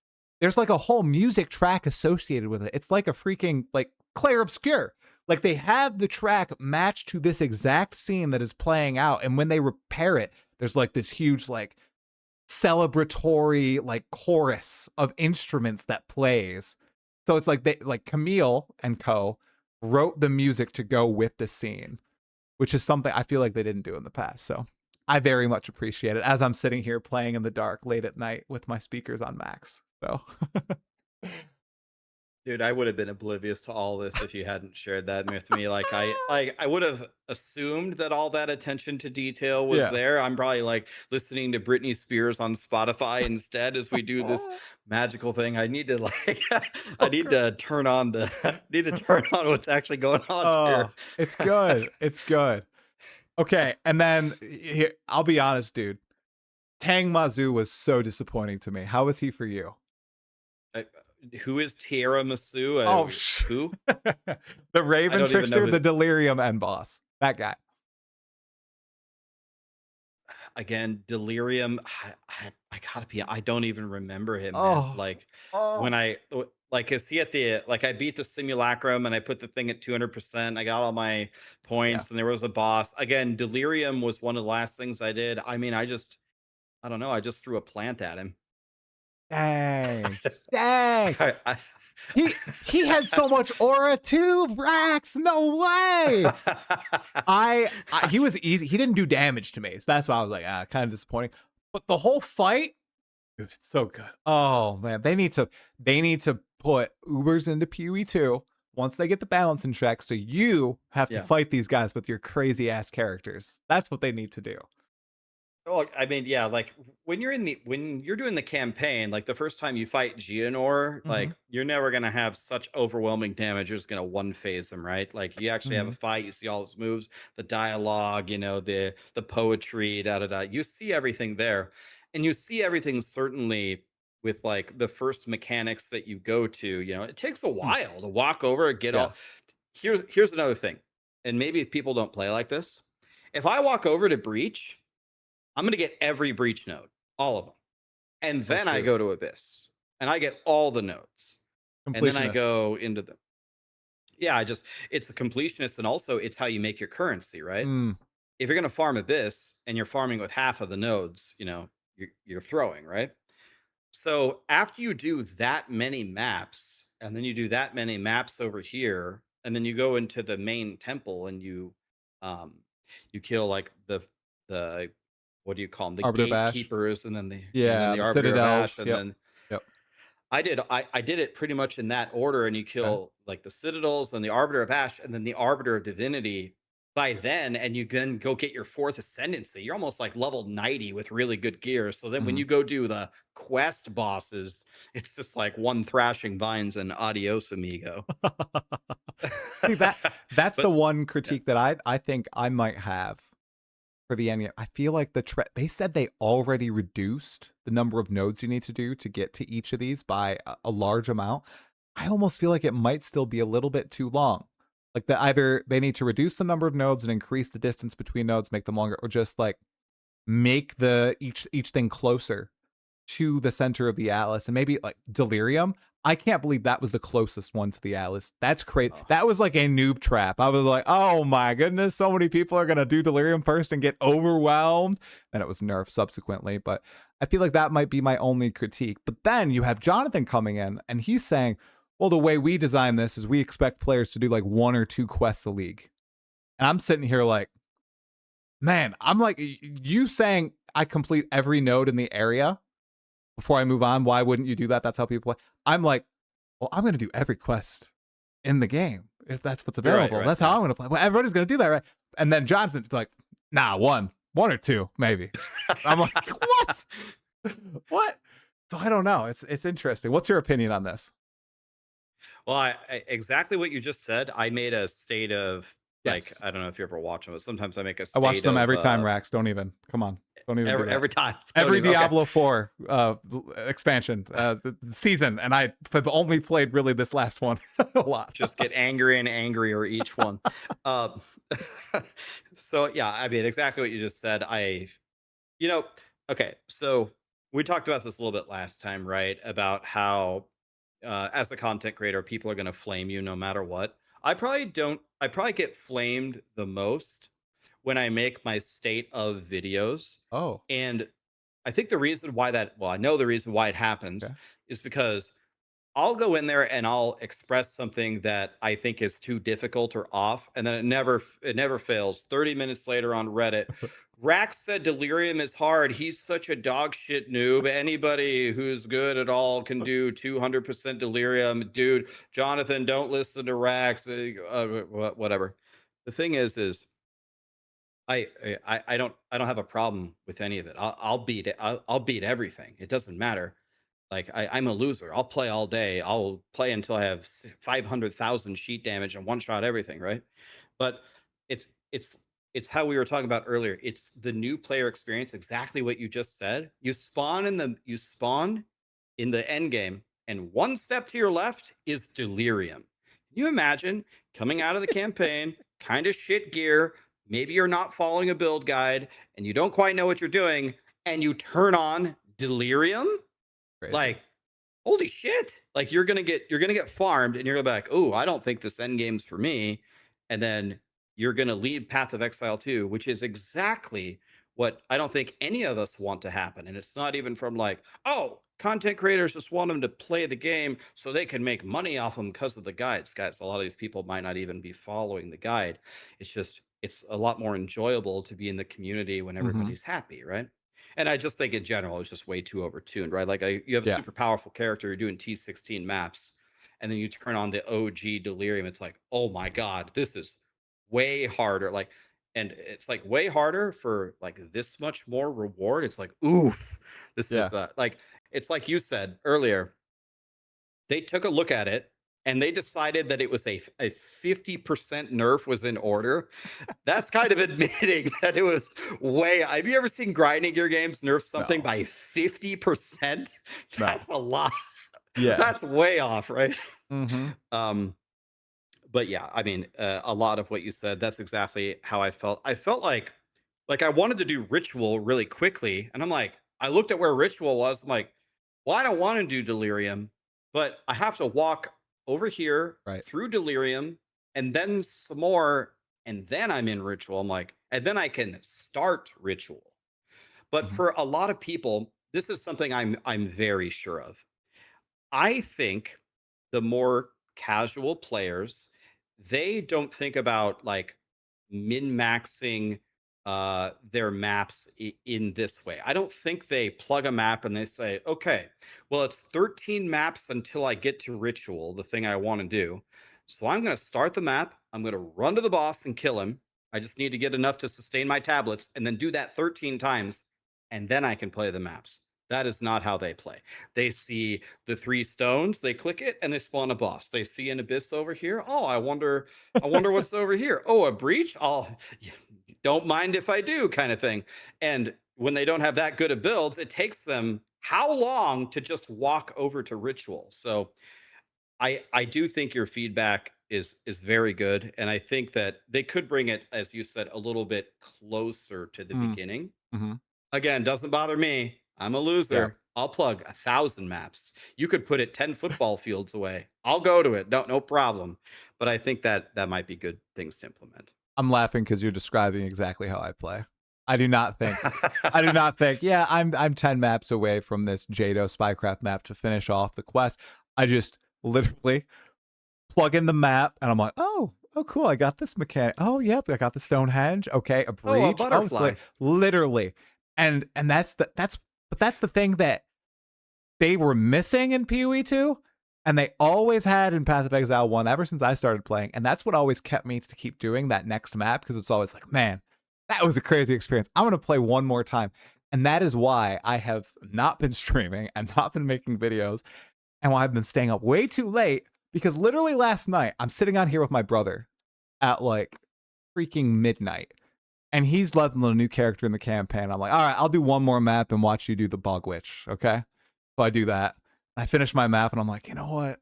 there's like a whole music track associated with it. It's like a freaking like Clair Obscur. Like they have the track matched to this exact scene that is playing out, and when they repair it, there's like this huge like celebratory like chorus of instruments that plays. So it's like they like Camille and co. wrote the music to go with the scene, which is something I feel like they didn't do in the past. So I very much appreciate it as I'm sitting here playing in the dark late at night with my speakers on max. So Dude, I would have been oblivious to all this if you hadn't shared that with me. Like I would have assumed that all that attention to detail was yeah. there. I'm probably like listening to Britney Spears on Spotify instead as we do this magical thing. I need to like I need Okay. to turn on the need to turn on what's actually going on Oh, here. it's good. It's good. Okay, and then here, I'll be honest, dude. Tang Mazu was so disappointing to me. How was he for you? I, who is Tierra Masu? Oh, Who? the I Raven don't even know trickster, who. the Delirium end boss. That guy. Again, Delirium. I gotta be. I don't even remember him, man. Oh, Like oh, when like is he at the like I beat the simulacrum and I put the thing at 200%. I got all my yeah. points and there was a boss. Again, Delirium was one of the last things I did. I mean, I don't know. I just threw a plant at him. Dang, dang. I- He had so much aura too, Rax. No way. He was easy. He didn't do damage to me, so that's why I was like, kind of disappointing. But the whole fight, dude, it's so good. Oh man, they need to put Ubers into PoE2 once they get the balance in check. So you have to yeah. fight these guys with your crazy ass characters. That's what they need to do. Well, I mean, yeah, like when you're doing the campaign, like the first time you fight Geonor, Mm-hmm. like you're never gonna have such overwhelming damage. You're just gonna one phase him, right? Like you actually have Mm-hmm. a fight, you see all his moves, the dialogue, the poetry, da da da. You see everything there, and you see everything certainly with like the first mechanics that you go to. It takes a Mm. while to walk over and get Yeah, all. Here's another thing, and maybe if people don't play like this, if I walk over to Breach. I'm going to get every breach node, all of them. And oh then I shoot, go to Abyss and I get all the nodes. And then I completionist. go into the, yeah, it's a completionist. And also it's how you make your currency, right? Mm. If you're going to farm Abyss and you're farming with half of the nodes, you're throwing, right? So after you do that many maps, and then you do that many maps over here, and then you go into the main temple and um you kill like the what do you call them? The Arbiter Bash. gatekeepers, and then Yeah, the the Arbiter of Ash, Citadels. and Yep. then Yep. I did it pretty much in that order, and you Okay. kill like the Citadels and the Arbiter of Ash, and then the Arbiter of Divinity by then, and you then go get your fourth ascendancy. You're almost like level 90 with really good gear. So then when Mm-hmm. you go do the quest bosses, it's just like one thrashing vines and adios amigo. See that's the But one yeah. critique that I think I might have for the Endgame. I feel like they said they already reduced the number of nodes you need to do to get to each of these by a large amount. I almost feel like it might still be a little bit too long. Like that either they need to reduce the number of nodes and increase the distance between nodes, make them longer, or just like make the each thing closer to the center of the atlas. And maybe like Delirium, I can't believe that was the closest one to the atlas. That's crazy. Oh, That was like a noob trap. I was like, oh my goodness, so many people are gonna do Delirium first and get overwhelmed. And it was nerfed subsequently. But I feel like that might be my only critique. But then you have Jonathan coming in and he's saying, well, the way we design this is we expect players to do like one or two quests a league. And I'm sitting here like, man, I'm like, you saying I complete every node in the area before I move on. Why wouldn't you do that? That's how people play. I'm like, well, I'm going to do every quest in the game if that's what's you're right, available. right, That's how yeah. I'm going to play. Well, everybody's going to do that, right? And then Jonathan's like, nah, one or two, maybe. I'm like, what? What? So I don't know. It's interesting. What's your opinion on this? Well, exactly what you just said. I made a state of like Yes. I don't know if you ever watch them, but sometimes I make a I watch state them of every time, Rax. Don't even. Come on. Don't even do that. every time. Don't Every even okay. Diablo 4 expansion season, and I have only played really this last one a lot. Just get angrier and angrier each one. Um, so yeah, I mean exactly what you just said. You know, okay, so we talked about this a little bit last time, right? About how as a content creator, people are going to flame you no matter what. I probably don't. I probably get flamed the most when I make my state of videos, Oh, and I think the reason why that. Well, I know the reason why it happens okay. is because I'll go in there and I'll express something that I think is too difficult or off, and then it never fails. 30 minutes later on Reddit, Rax said Delirium is hard. He's such a dog shit noob. Anybody who's good at all can do 200% Delirium. Dude, Jonathan, don't listen to Rax. Whatever. The thing is I don't have a problem with any of it. I'll beat it. I'll beat everything. It doesn't matter. Like I'm a loser. I'll play all day. I'll play until I have 500,000 sheet damage and one shot everything, right? But it's it's it's how we were talking about earlier. It's the new player experience, exactly what you just said. You spawn in the end game, and one step to your left is Delirium. Can you imagine coming out of the campaign, kind of shit gear, maybe you're not following a build guide and you don't quite know what you're doing, and you turn on Delirium? Crazy. Like, holy shit. Like you're gonna get farmed and you're gonna be like, oh, I don't think this end game's for me. And then you're gonna lead Path of Exile 2, which is exactly what I don't think any of us want to happen. And it's not even from like, oh, content creators just want them to play the game so they can make money off them because of the guides. Guys, a lot of these people might not even be following the guide. It's a lot more enjoyable to be in the community when Hmm. everybody's happy, right? And I just think in general, it's just way too overtuned, right? Like you have a Yeah. super powerful character, you're doing T16 maps, and then you turn on the OG Delirium. It's like, oh my God, this is way harder. Like, and it's like way harder for like this much more reward. It's like, oof, this Yeah. is like, it's like you said earlier, they took a look at it and they decided that it was a 50% nerf was in order. That's kind of admitting that it was way. Have you ever seen grinding gear games nerf something No. by 50%? No. That's a lot. Yeah. That's way off, right? Hmm. Um, but yeah, I mean, a lot of what you said, that's exactly how I felt. I felt like I wanted to do ritual really quickly, and I'm like, I looked at where ritual was. I'm like, well, I don't want to do delirium, but I have to walk over here Right. through delirium and then some more, and then I'm in ritual. I'm like, and then I can start ritual. But Hmm. for a lot of people, this is something I'm very sure of. I think the more casual players, they don't think about like min-maxing their maps in this way. I don't think they plug a map and they say, okay, well, it's 13 maps until I get to ritual, the thing I want to do. So I'm going to start the map. I'm going to run to the boss and kill him. I just need to get enough to sustain my tablets and then do that 13 times. And then I can play the maps. That is not how they play. They see the three stones, they click it, and they spawn a boss. They see an abyss over here. Oh, I wonder what's over here. Oh, a breach. Don't mind if I do, kind of thing. And when they don't have that good of builds, it takes them how long to just walk over to ritual. So I do think your feedback is very good, and I think that they could bring it, as you said, a little bit closer to the beginning. Mm-hmm. Again, doesn't bother me. I'm a Yeah. loser. I'll plug 1,000 maps. You could put it 10 football fields away. I'll go to it. No problem. But I think that that might be good things to implement. I'm laughing because you're describing exactly how I play. I do not think. I do not think. Yeah, I'm 10 maps away from this Jado Spycraft map to finish off the quest. I just literally plug in the map and I'm like, oh, cool. I got this mechanic. Oh, yep. I got the Stonehenge. Okay, a Oh, a breach. Oh, it's butterfly. literally, and that's the thing that they were missing in PoE2, and they always had in Path of Exile 1 ever since I started playing. And that's what always kept me to keep doing that next map, because it's always like, man, that was a crazy experience. I'm going to play one more time. And that is why I have not been streaming and not been making videos, and why I've been staying up way too late, because literally last night, I'm sitting on here with my brother at like freaking midnight. And he's leveling a new character in the campaign. I'm like, all right, I'll do one more map and watch you do the Bog Witch. Okay. So I do that. I finish my map and I'm like, you know what?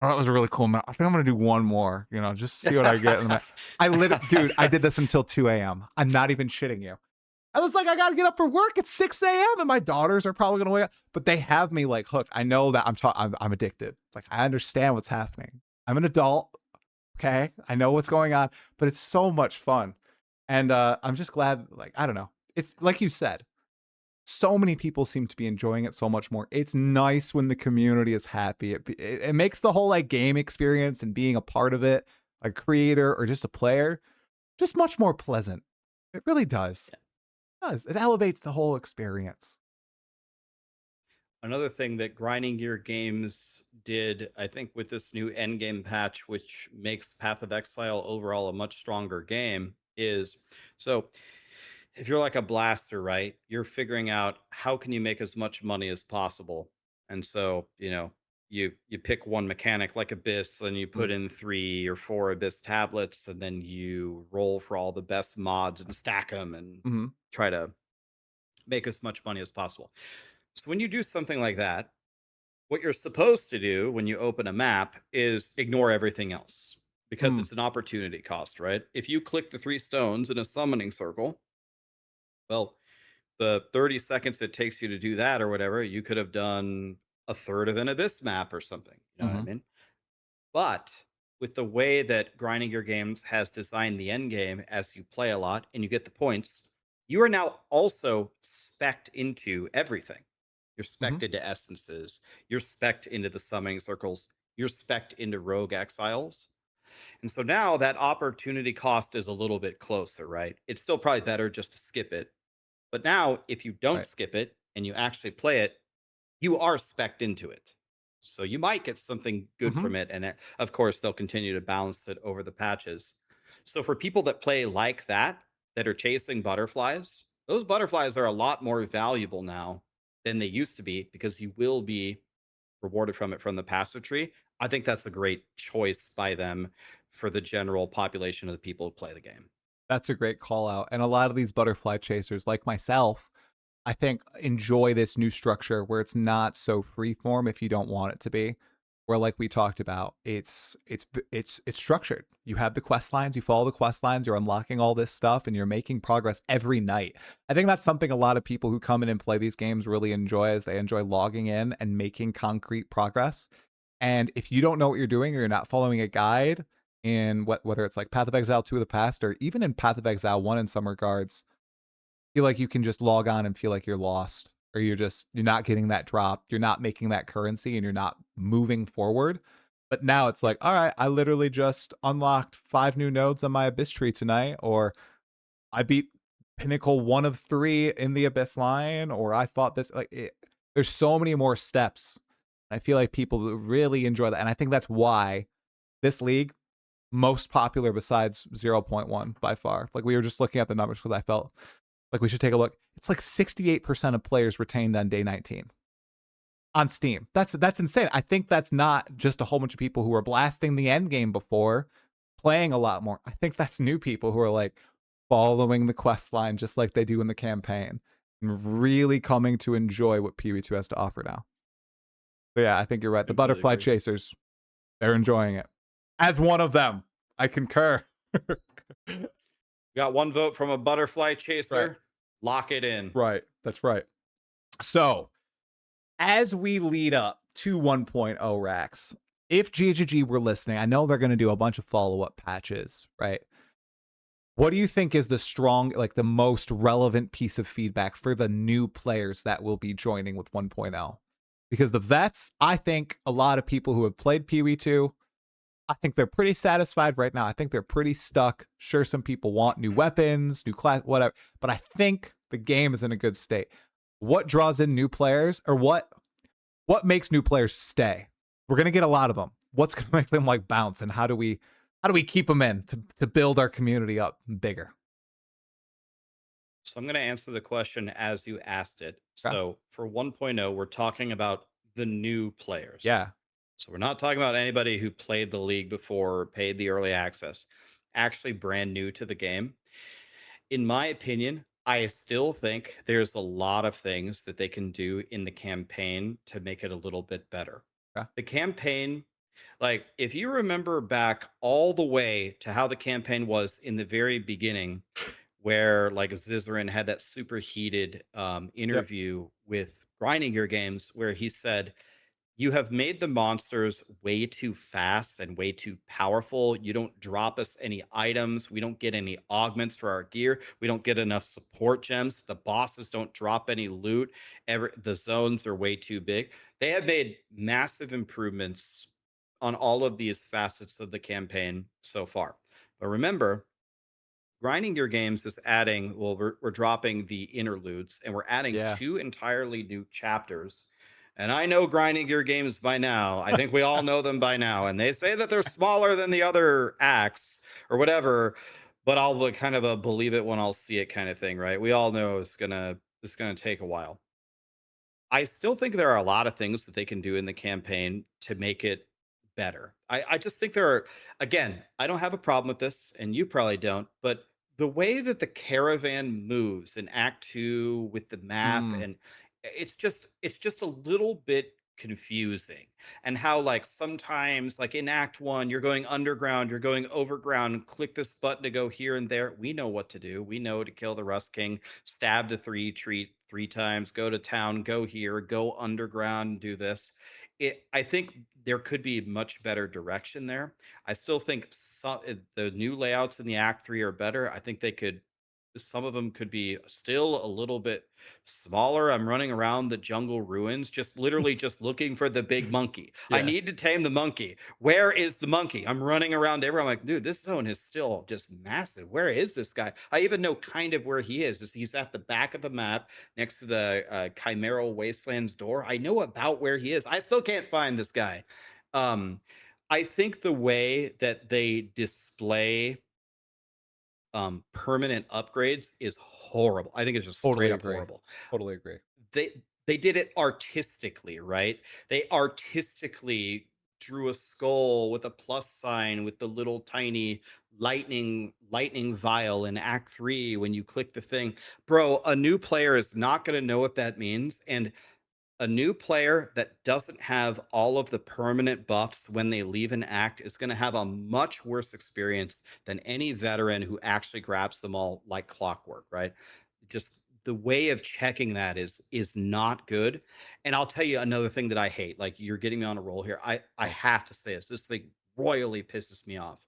Oh, that was a really cool map. I think I'm gonna do one more, just see what I get in the map. I literally, dude, I did this until 2 a.m. I'm not even shitting you. I was like, I gotta get up for work at 6 a.m. and my daughters are probably gonna wake up. But they have me like hooked. I know that I'm addicted. Like, I understand what's happening. I'm an adult. Okay. I know what's going on, but it's so much fun. And I'm just glad, like, I don't know. It's like you said, So many people seem to be enjoying it so much more. It's nice when the community is happy. It makes the whole like game experience and being a part of it, a creator or just a player, just much more pleasant. It really does. Yeah. It does. It elevates the whole experience. Another thing that grinding gear games did, I think, with this new Endgame patch, which makes Path of Exile overall a much stronger game, is so if you're like a blaster, right? You're figuring out how can you make as much money as possible. And so, you pick one mechanic like Abyss, and you put Mm, in 3 or 4 Abyss tablets, and then you roll for all the best mods and stack them and mhm, try to make as much money as possible. So when you do something like that, what you're supposed to do when you open a map is ignore everything else because mm, it's an opportunity cost, right? If you click the 3 stones in a summoning circle, well, the 30 seconds it takes you to do that or whatever, you could have done a third of an Abyss map or something. You know what I mhm, mean? But with the way that grinding your games has designed the end game as you play a lot and you get the points, you are now also specced into everything. You're mhm, specced into essences, you're specced into the summoning circles, you're specced into rogue exiles. And so now that opportunity cost is a little bit closer, right? It's still probably better just to skip it. But now, if you don't right. skip it and you actually play it, you are specced into it. So you might get something good Mhm, from it. And of course, they'll continue to balance it over the patches. So for people that play like that are chasing butterflies, those butterflies are a lot more valuable now than they used to be because you will be rewarded from it from the passive tree. I think that's a great choice by them for the general population of the people who play the game. that's a great call out, and a lot of these butterfly chasers, like myself, I think enjoy this new structure where it's not so freeform if you don't want it to be. Where like we talked about, it's structured. You have the quest lines, you follow the quest lines, you're unlocking all this stuff, and you're making progress every night. I think that's something a lot of people who come in and play these games really enjoy, is they enjoy logging in and making concrete progress. And if you don't know what you're doing or you're not following a guide in whether it's like Path of Exile 2 of the past or even in Path of Exile 1 in some regards, feel like you can just log on and feel like you're lost or you're not getting that drop, you're not making that currency and you're not moving forward. But now it's like, all right, I literally just unlocked 5 new nodes on my Abyss tree tonight, or I beat Pinnacle 1 of 3 in the Abyss line, or I fought this. There's so many more steps. I feel like people really enjoy that, and I think that's why this league most popular besides 0.1 by far. Like we were just looking at the numbers because I felt like we should take a look. It's like 68% of players retained on day 19 on Steam. That's insane. I think that's not just a whole bunch of people who were blasting the end game before, playing a lot more. I think that's new people who are like following the quest line just like they do in the campaign and really coming to enjoy what PoE2 has to offer now. So yeah, I think you're right. The Completely butterfly agree. chasers, they're enjoying it. As one of them, I concur. Got one vote from a butterfly Right. chaser. Lock it in. Right. That's right. So, as we lead up to 1.0 Rax, if GGG were listening, I know they're going to do a bunch of follow up patches, right? What do you think is the like the most relevant piece of feedback for the new players that will be joining with 1.0? Because the vets, I think a lot of people who have played PoE2, I think they're pretty satisfied right now. I think they're pretty stuck. Sure, some people want new weapons, new class, whatever, but I think the game is in a good state. What draws in new players, or what makes new players stay? We're gonna get a lot of them. What's gonna make them like bounce, and how do we keep them in to build our community up bigger? So I'm going to answer the question as you asked it. Yeah, So for 1.0, we're talking about the new players. yeah, So we're not talking about anybody who played the league before or paid the early access, actually brand new to the game. In my opinion, I still think there's a lot of things that they can do in the campaign to make it a little bit better. yeah, The campaign, like if you remember back all the way to how the campaign was in the very beginning, where like Zizarin had that super heated yep, interview with Grinding Gear Games where he said, you have made the monsters way too fast and way too powerful. You don't drop us any items. We don't get any augments for our gear. We don't get enough support gems. The bosses don't drop any loot. The zones are way too big. They have made massive improvements on all of these facets of the campaign so far. But remember, grinding your games is adding, well, we're dropping the interludes and we're adding Yeah. two entirely new chapters. And I know grinding your games by now. I think we all know them by now. And they say that they're smaller than the other acts or whatever, but I'll kind of believe it when I'll see it kind of thing, right? We all know it's gonna take a while. I still think there are a lot of things that they can do in the campaign to make it better. I just think there are, again, I don't have a problem with this, and you probably don't, but the way that the caravan moves in Act Two with the map, Mm, and it's just a little bit confusing. And how like sometimes like in Act One, you're going underground, you're going overground, click this button to go here and there. We know what to do. We know to kill the Rust King, stab the three tree three times, go to town, go here, go underground, do this. I think there could be much better direction there. I still think the new layouts in the Act Three are better. I think they could. Some of them could be still a little bit smaller. I'm running around the jungle ruins, just literally just looking for the big monkey. I yeah. need to tame the monkey. Where is the monkey? I'm running around everywhere. I'm like, dude, this zone is still just massive. Where is this guy? I even know kind of where he is. He's at the back of the map next to the Chimeral Wastelands door. I know about where he is. I still can't find this guy. Um, I think the way that they display permanent upgrades is horrible. I think it's just straight Totally up agree. horrible. Totally agree. They did it artistically, right? They artistically drew a skull with a plus sign with the little tiny lightning vial in Act 3 when you click the thing. Bro, a new player is not going to know what that means, and a new player that doesn't have all of the permanent buffs when they leave an act is going to have a much worse experience than any veteran who actually grabs them all like clockwork, right? Just the way of checking that is not good. And I'll tell you another thing that I hate. Like you're getting me on a roll here. I have to say this. This thing royally pisses me off.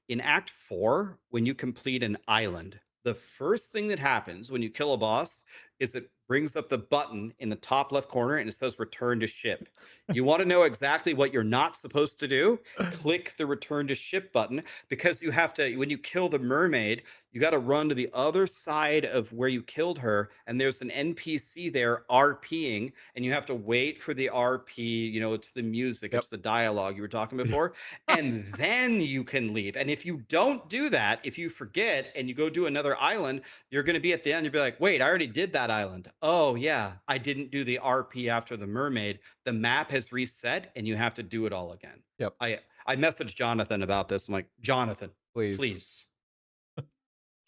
In Act 4, when you complete an island, the first thing that happens when you kill a boss is it brings up the button in the top left corner and it says return to ship. You want to know exactly what you're not supposed to do? Click the return to ship button, because you have to, when you kill the mermaid, you got to run to the other side of where you killed her, and there's an NPC there RPing, and you have to wait for the RP. It's the music, Yep. it's the dialogue you were talking before, and then you can leave. And if you don't do that, if you forget and you go do another island, you're going to be at the end. You'll be like, wait, I already did that island. Oh, yeah, I didn't do the RP after the mermaid. The map has reset and you have to do it all again. Yep. I messaged Jonathan about this. I'm like, Jonathan, Please. please,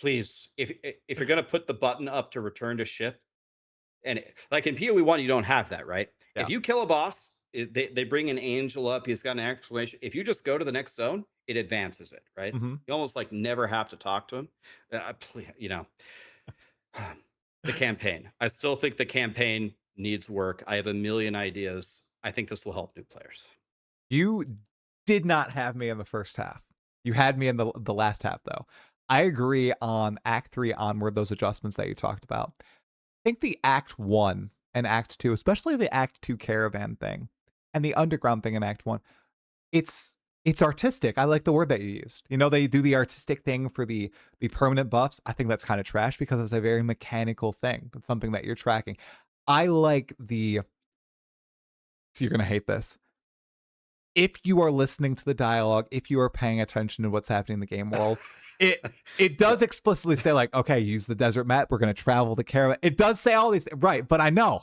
please, if you're going to put the button up to return to ship, and like in PoE1, you don't have that, right? If Yeah. you kill a boss, they bring an angel up. He's got an exclamation. If you just go to the next zone, it advances it, right? Hmm. You almost like never have to talk to him. The campaign. I still think the campaign needs work. I have a million ideas. I think this will help new players. You did not have me in the first half. You had me in the last half though. I agree on Act 3 onward, those adjustments that you talked about. I think the Act 1 and Act 2, especially the Act 2 caravan thing and the underground thing in Act 1, it's artistic. I like the word that you used. They do the artistic thing for the permanent buffs. I think that's kind of trash because it's a very mechanical thing. It's something that you're tracking. I like so you're going to hate this. If you are listening to the dialogue, if you are paying attention to what's happening in the game world, it Yeah. does explicitly say like, okay, use the desert map. We're going to travel the caravan. It does say all these, right? But I know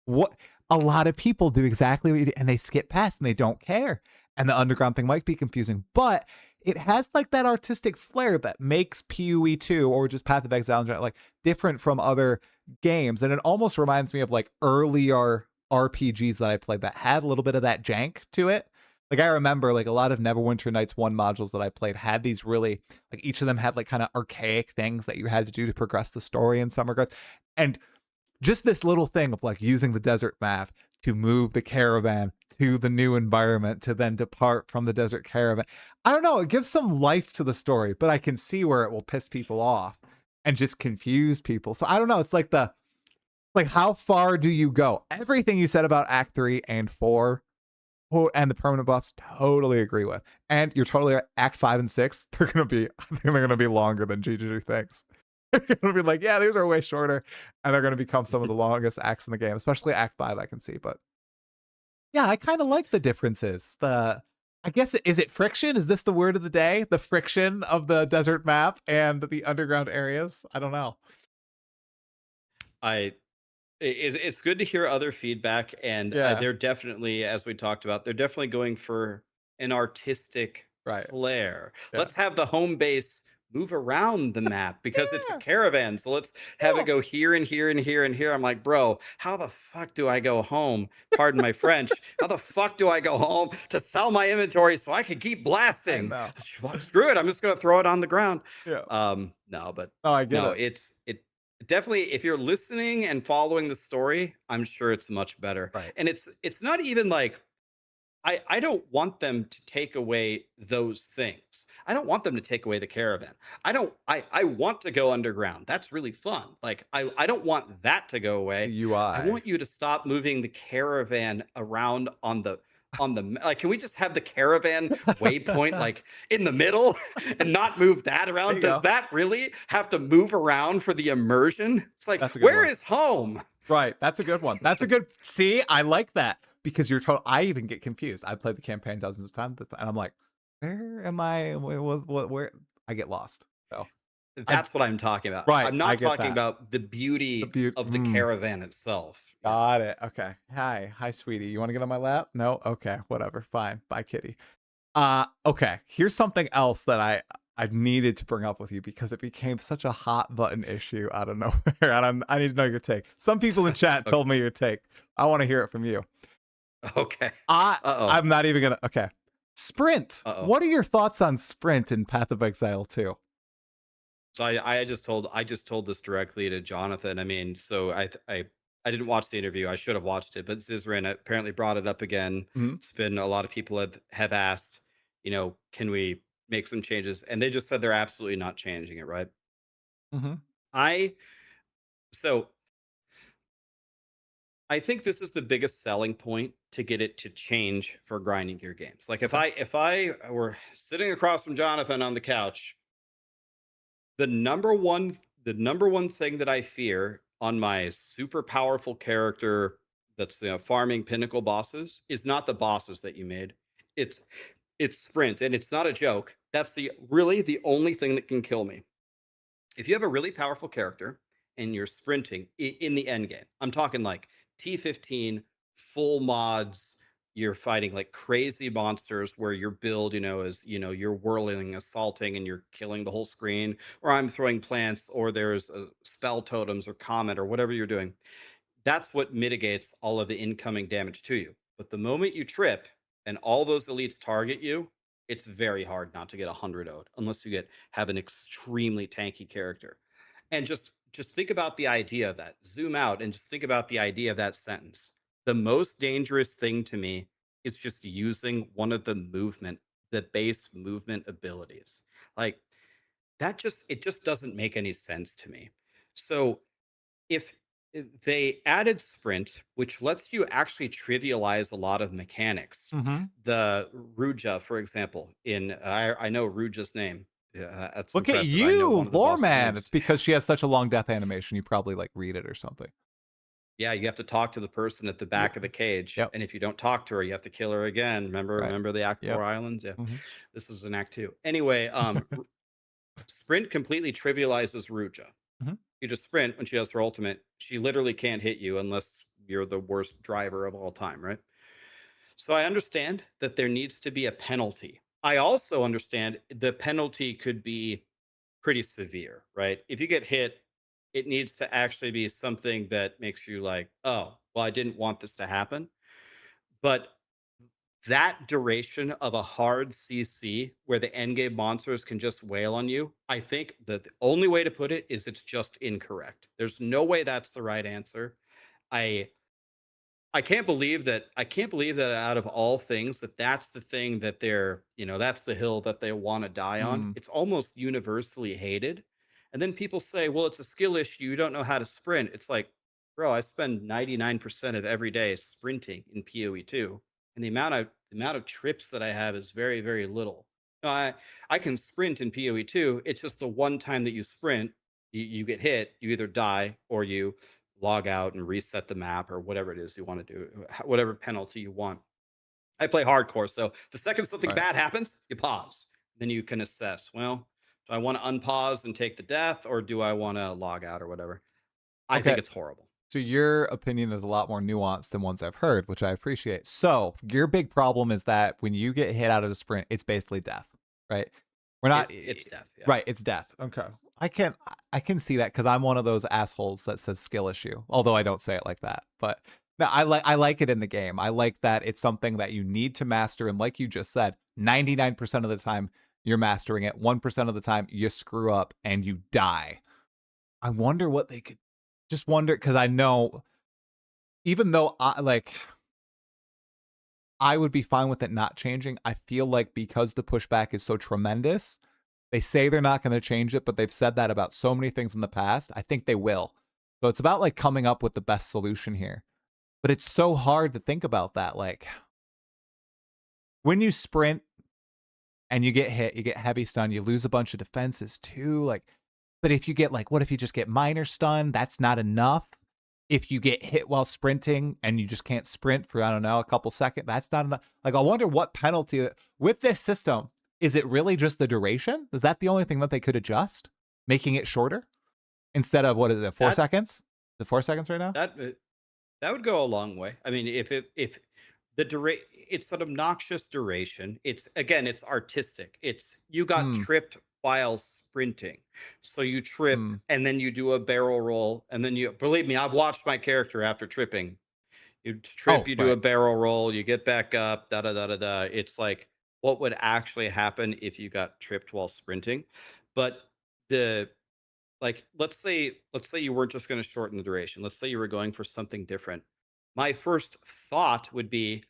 what a lot of people do exactly what you do, and they skip past and they don't care. And the underground thing might be confusing, but it has like that artistic flair that makes PoE2 or just Path of Exile like different from other games. And it almost reminds me of like earlier RPGs that I played that had a little bit of that jank to it. Like I remember like a lot of Neverwinter Nights 1 modules that I played had these really, like each of them had like kind of archaic things that you had to do to progress the story in some regards. And just this little thing of like using the desert map to move the caravan to the new environment to then depart from the desert caravan. I don't know, it gives some life to the story, but I can see where it will piss people off and just confuse people. So I don't know, it's like how far do you go? Everything you said about Act 3 and 4 and the permanent buffs, totally agree with. And you're totally right. Act 5 and 6, they're gonna be I think they're gonna be longer than GGG thinks. They're gonna be like, yeah, these are way shorter, and they're gonna become some of the longest acts in the game, especially Act 5, I can see. But yeah, I kind of like the differences. I guess is it friction? Is this the word of the day? The friction of the desert map and the underground areas? I don't know. It's good to hear other feedback, and Yeah, they're definitely, as we talked about, they're definitely going for an artistic right. flair. Yeah. Let's have the home base move around the map because it's a Yeah. caravan. So let's have it Yeah. go here and here and here and here. I'm like, bro, how the fuck do I go home? Pardon my French. How the fuck do I go home to sell my inventory so I can keep I blasting? know. Screw it. I'm just gonna throw it on the ground. Yeah. No, but Oh, I get no, it. it definitely, if you're listening and following the story, I'm sure it's much better. Right. And it's not even like I don't want them to take away those things. I don't want them to take away the caravan. I want to go underground. That's really fun. Like I don't want that to go away. The I UI. want you to stop moving the caravan around like, can we just have the caravan waypoint like in the middle and not move that There around? you Does go. that really have to move around for the immersion? It's like, That's a good where one. is home? Right. That's a good one. That's a good. See, I like that because you're told. I even get confused. I played the campaign dozens of times, and I'm like, where am I? Where? I get lost. So I That's what I'm talking about. right. I'm I not get talking that. about the The beauty beauty. of the caravan itself. Yeah. Got it. Okay. Hi, sweetie. You want to get on my lap? No. Okay. Whatever. Fine. Bye, kitty. Okay. Here's something else that I needed to bring up with you because it became such a hot button issue out of nowhere. And I need to know your take. Some people in chat Okay. told me your take. I want to hear it from you. Okay. I Uh-oh. I'm not even gonna. Okay. Sprint. Uh-oh. What are your thoughts on Sprint in Path of Exile 2? So I just told this directly to Jonathan. I mean, so I didn't watch the interview. I should have watched it, but Zizran apparently brought it up again. Mm-hmm. It's been a lot of people have asked, can we make some changes? And they just said they're absolutely not changing it, right? Mm-hmm. I so I think this is the biggest selling point to get it to change for grinding gear games. Like Okay. if I were sitting across from Jonathan on the couch, the number one the number one thing that I fear on my super powerful character that's farming pinnacle bosses is not the bosses that you made. It's it's sprint, and it's not a joke. That's the only thing that can kill me. If you have a really powerful character and you're sprinting in the end game, I'm talking like T15, full mods, you're fighting like crazy monsters where your build, is, you're whirling, assaulting, and you're killing the whole screen, or I'm throwing plants, or there's spell totems or comet or whatever you're doing. That's what mitigates all of the incoming damage to you. But the moment you trip and all those elites target you, it's very hard not to get 100 0'd unless you have an extremely tanky character. And just think about the idea of that. Zoom out and just think about the idea of that sentence. The most dangerous thing to me is just using one of the base movement abilities. Like it just doesn't make any sense to me. So if they added sprint, which lets you actually trivialize a lot of mechanics. Mm-hmm. The Ruja, for example, I know Ruja's name. Yeah, that's Look at impressive. I know one you, of the lore boss's man. It's names. because she has such a long death animation. You probably like read it or something. Yeah, you have to talk to the person at the Yeah. back of the cage, Yep. and if you don't talk to her, you have to kill her again. Remember, Right. remember the Act Yep. 4 islands? Yeah, Mm-hmm. this is an Act 2. Anyway, sprint completely trivializes Ruja. Mm-hmm. You just sprint when she has her ultimate. She literally can't hit you unless you're the worst driver of all time, right? So I understand that there needs to be a penalty. I also understand the penalty could be pretty severe, right? If you get hit, it needs to actually be something that makes you like, oh, well, I didn't want this to happen. But that duration of a hard CC where the endgame monsters can just wail on you, I think that the only way to put it is it's just incorrect. There's no way that's the right answer. I I can't believe that out of all things that that's the thing that they're, that's the hill that they want to die on. Hmm. It's almost universally hated. And then people say, "Well, it's a skill issue. You don't know how to sprint." It's like, "Bro, I spend 99% of every day sprinting in PoE2, and the amount of trips that I have is very, very little." No, I can sprint in PoE2. It's just the one time that you sprint, you get hit, you either die or you log out and reset the map or whatever it is you want to do, whatever penalty you want. I play hardcore, so the second something Right. bad happens, you pause. Then you can assess, well, do I want to unpause and take the death or do I want to log out or whatever? I think Okay. it's horrible. So your opinion is a lot more nuanced than ones I've heard, which I appreciate. So your big problem is that when you get hit out of the sprint, it's basically death, right? We're not It's death, yeah. right. It's death. Okay. I can see that because I'm one of those assholes that says skill issue, although I don't say it like that. But no, I like it in the game. I like that it's something that you need to master, and like you just said, 99% of the time you're mastering it. 1% of the time you screw up and you die. I wonder what they could just wonder because I know even though I would be fine with it not changing, I feel like because the pushback is so tremendous, they say they're not going to change it, but they've said that about so many things in the past. I think they will. So it's about like coming up with the best solution here. But it's so hard to think about that. Like when you sprint and you get hit, you get heavy stun, you lose a bunch of defenses too. Like, but if you get like, what if you just get minor stun? That's not enough. If you get hit while sprinting and you just can't sprint for, I don't know, a couple seconds, that's not enough. Like, I wonder what penalty with this system, is it really just the duration? Is that the only thing that they could adjust? Making it shorter instead of what is it, 4 seconds? Is it 4 seconds right now? That that would go a long way. I mean, if the duration, it's an obnoxious duration. It's again, it's artistic. It's you got Hmm. tripped while sprinting. So you trip Hmm. and then you do a barrel roll and then you believe me, I've watched my character after tripping. You trip, Oh, you do a right. barrel roll, you get back up, da da da da da. It's like what would actually happen if you got tripped while sprinting. But the like let's say you weren't just going to shorten the duration. Let's say you were going for something different. My first thought would be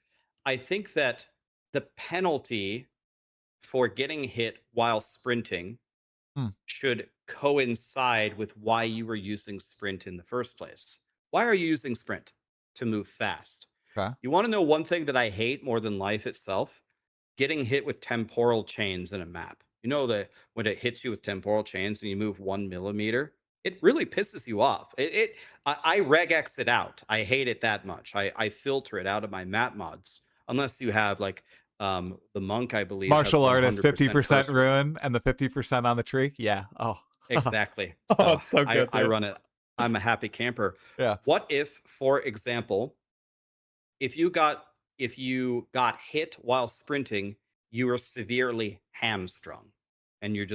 I think that the penalty for getting hit while sprinting Hmm. should coincide with why you were using sprint in the first place. Why are you using sprint? To move fast. Okay. You want to know one thing that I hate more than life itself? Getting hit with temporal chains in a map. You know that when it hits you with temporal chains and you move 1 millimeter, it really pisses you off. I regex it out. I hate it that much. I filter it out of my map mods unless you have like the monk, I believe, has Martial artist, 100% 50% curse run. ruin and the 50% on the tree. Yeah. Oh. Exactly. Oh, So it's so good, I dude. run it. I'm a happy camper. Yeah. What if, for example, if you got hit while sprinting, you were severely hamstrung and you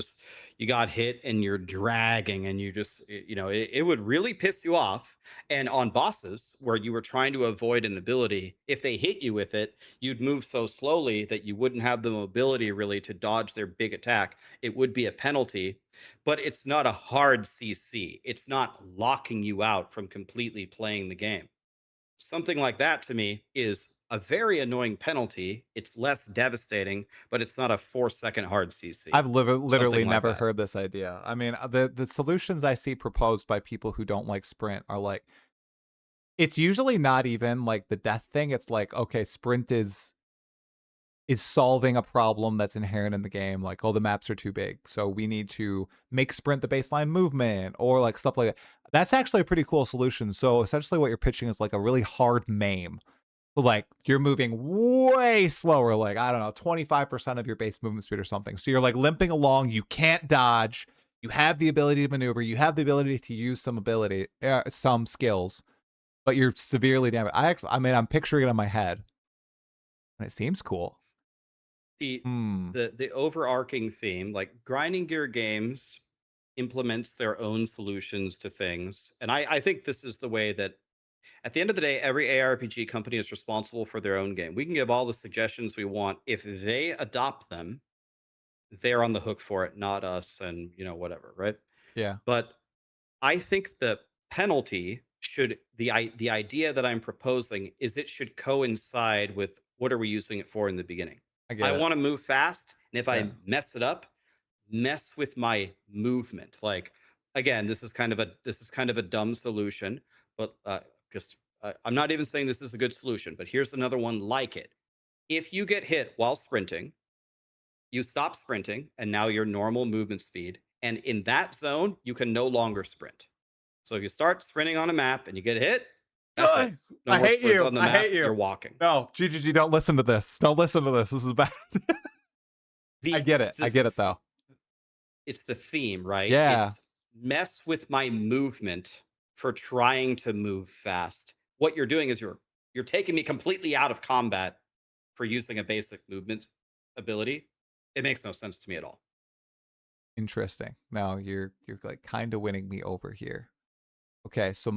got hit and you're dragging and it would really piss you off. And on bosses where you were trying to avoid an ability, if they hit you with it, you'd move so slowly that you wouldn't have the mobility really to dodge their big attack. It would be a penalty, but it's not a hard CC. It's not locking you out from completely playing the game. Something like that to me is a very annoying penalty. It's less devastating, but it's not a 4 second hard CC. I've Something literally like never that. heard this idea. I mean, the solutions I see proposed by people who don't like sprint are like, it's usually not even like the death thing. It's like, okay, sprint is solving a problem that's inherent in the game. Like, oh, the maps are too big, so we need to make sprint the baseline movement, or like stuff like that. That's actually a pretty cool solution. So essentially, what you're pitching is like a really hard MAME. Like you're moving way slower, like I don't know, 25% of your base movement speed or something. So you're like limping along, you can't dodge, you have the ability to maneuver, you have the ability to use some skills, but you're severely damaged. I mean, I'm picturing it in my head, and it seems cool. The Hmm. the overarching theme, like grinding gear games implements their own solutions to things. And I think this is the way that at the end of the day, every ARPG company is responsible for their own game. We can give all the suggestions we want. If they adopt them, they're on the hook for it, not us and whatever, right? Yeah. But I think the penalty should the idea that I'm proposing is it should coincide with what are we using it for in the beginning. I I get it. want to move fast, and if Yeah. I mess it up, mess with my movement. Like again, this is kind of a dumb solution, but just I'm not even saying this is a good solution. But here's another one like it. If you get hit while sprinting, you stop sprinting, and now your normal movement speed. And in that zone, you can no longer sprint. So if you start sprinting on a map and you get hit, that's it. Ugh, No I more hate sprint you. on the I map. hate you. You're walking. No, GGG, don't listen to this. Don't listen to this. This is bad. I The get it. the I get it th- though. it's the theme, right? Yeah. It's mess with my movement for trying to move fast. What you're doing is you're taking me completely out of combat for using a basic movement ability. It makes no sense to me at all. Interesting. Now you're like kind of winning me over here. Okay, so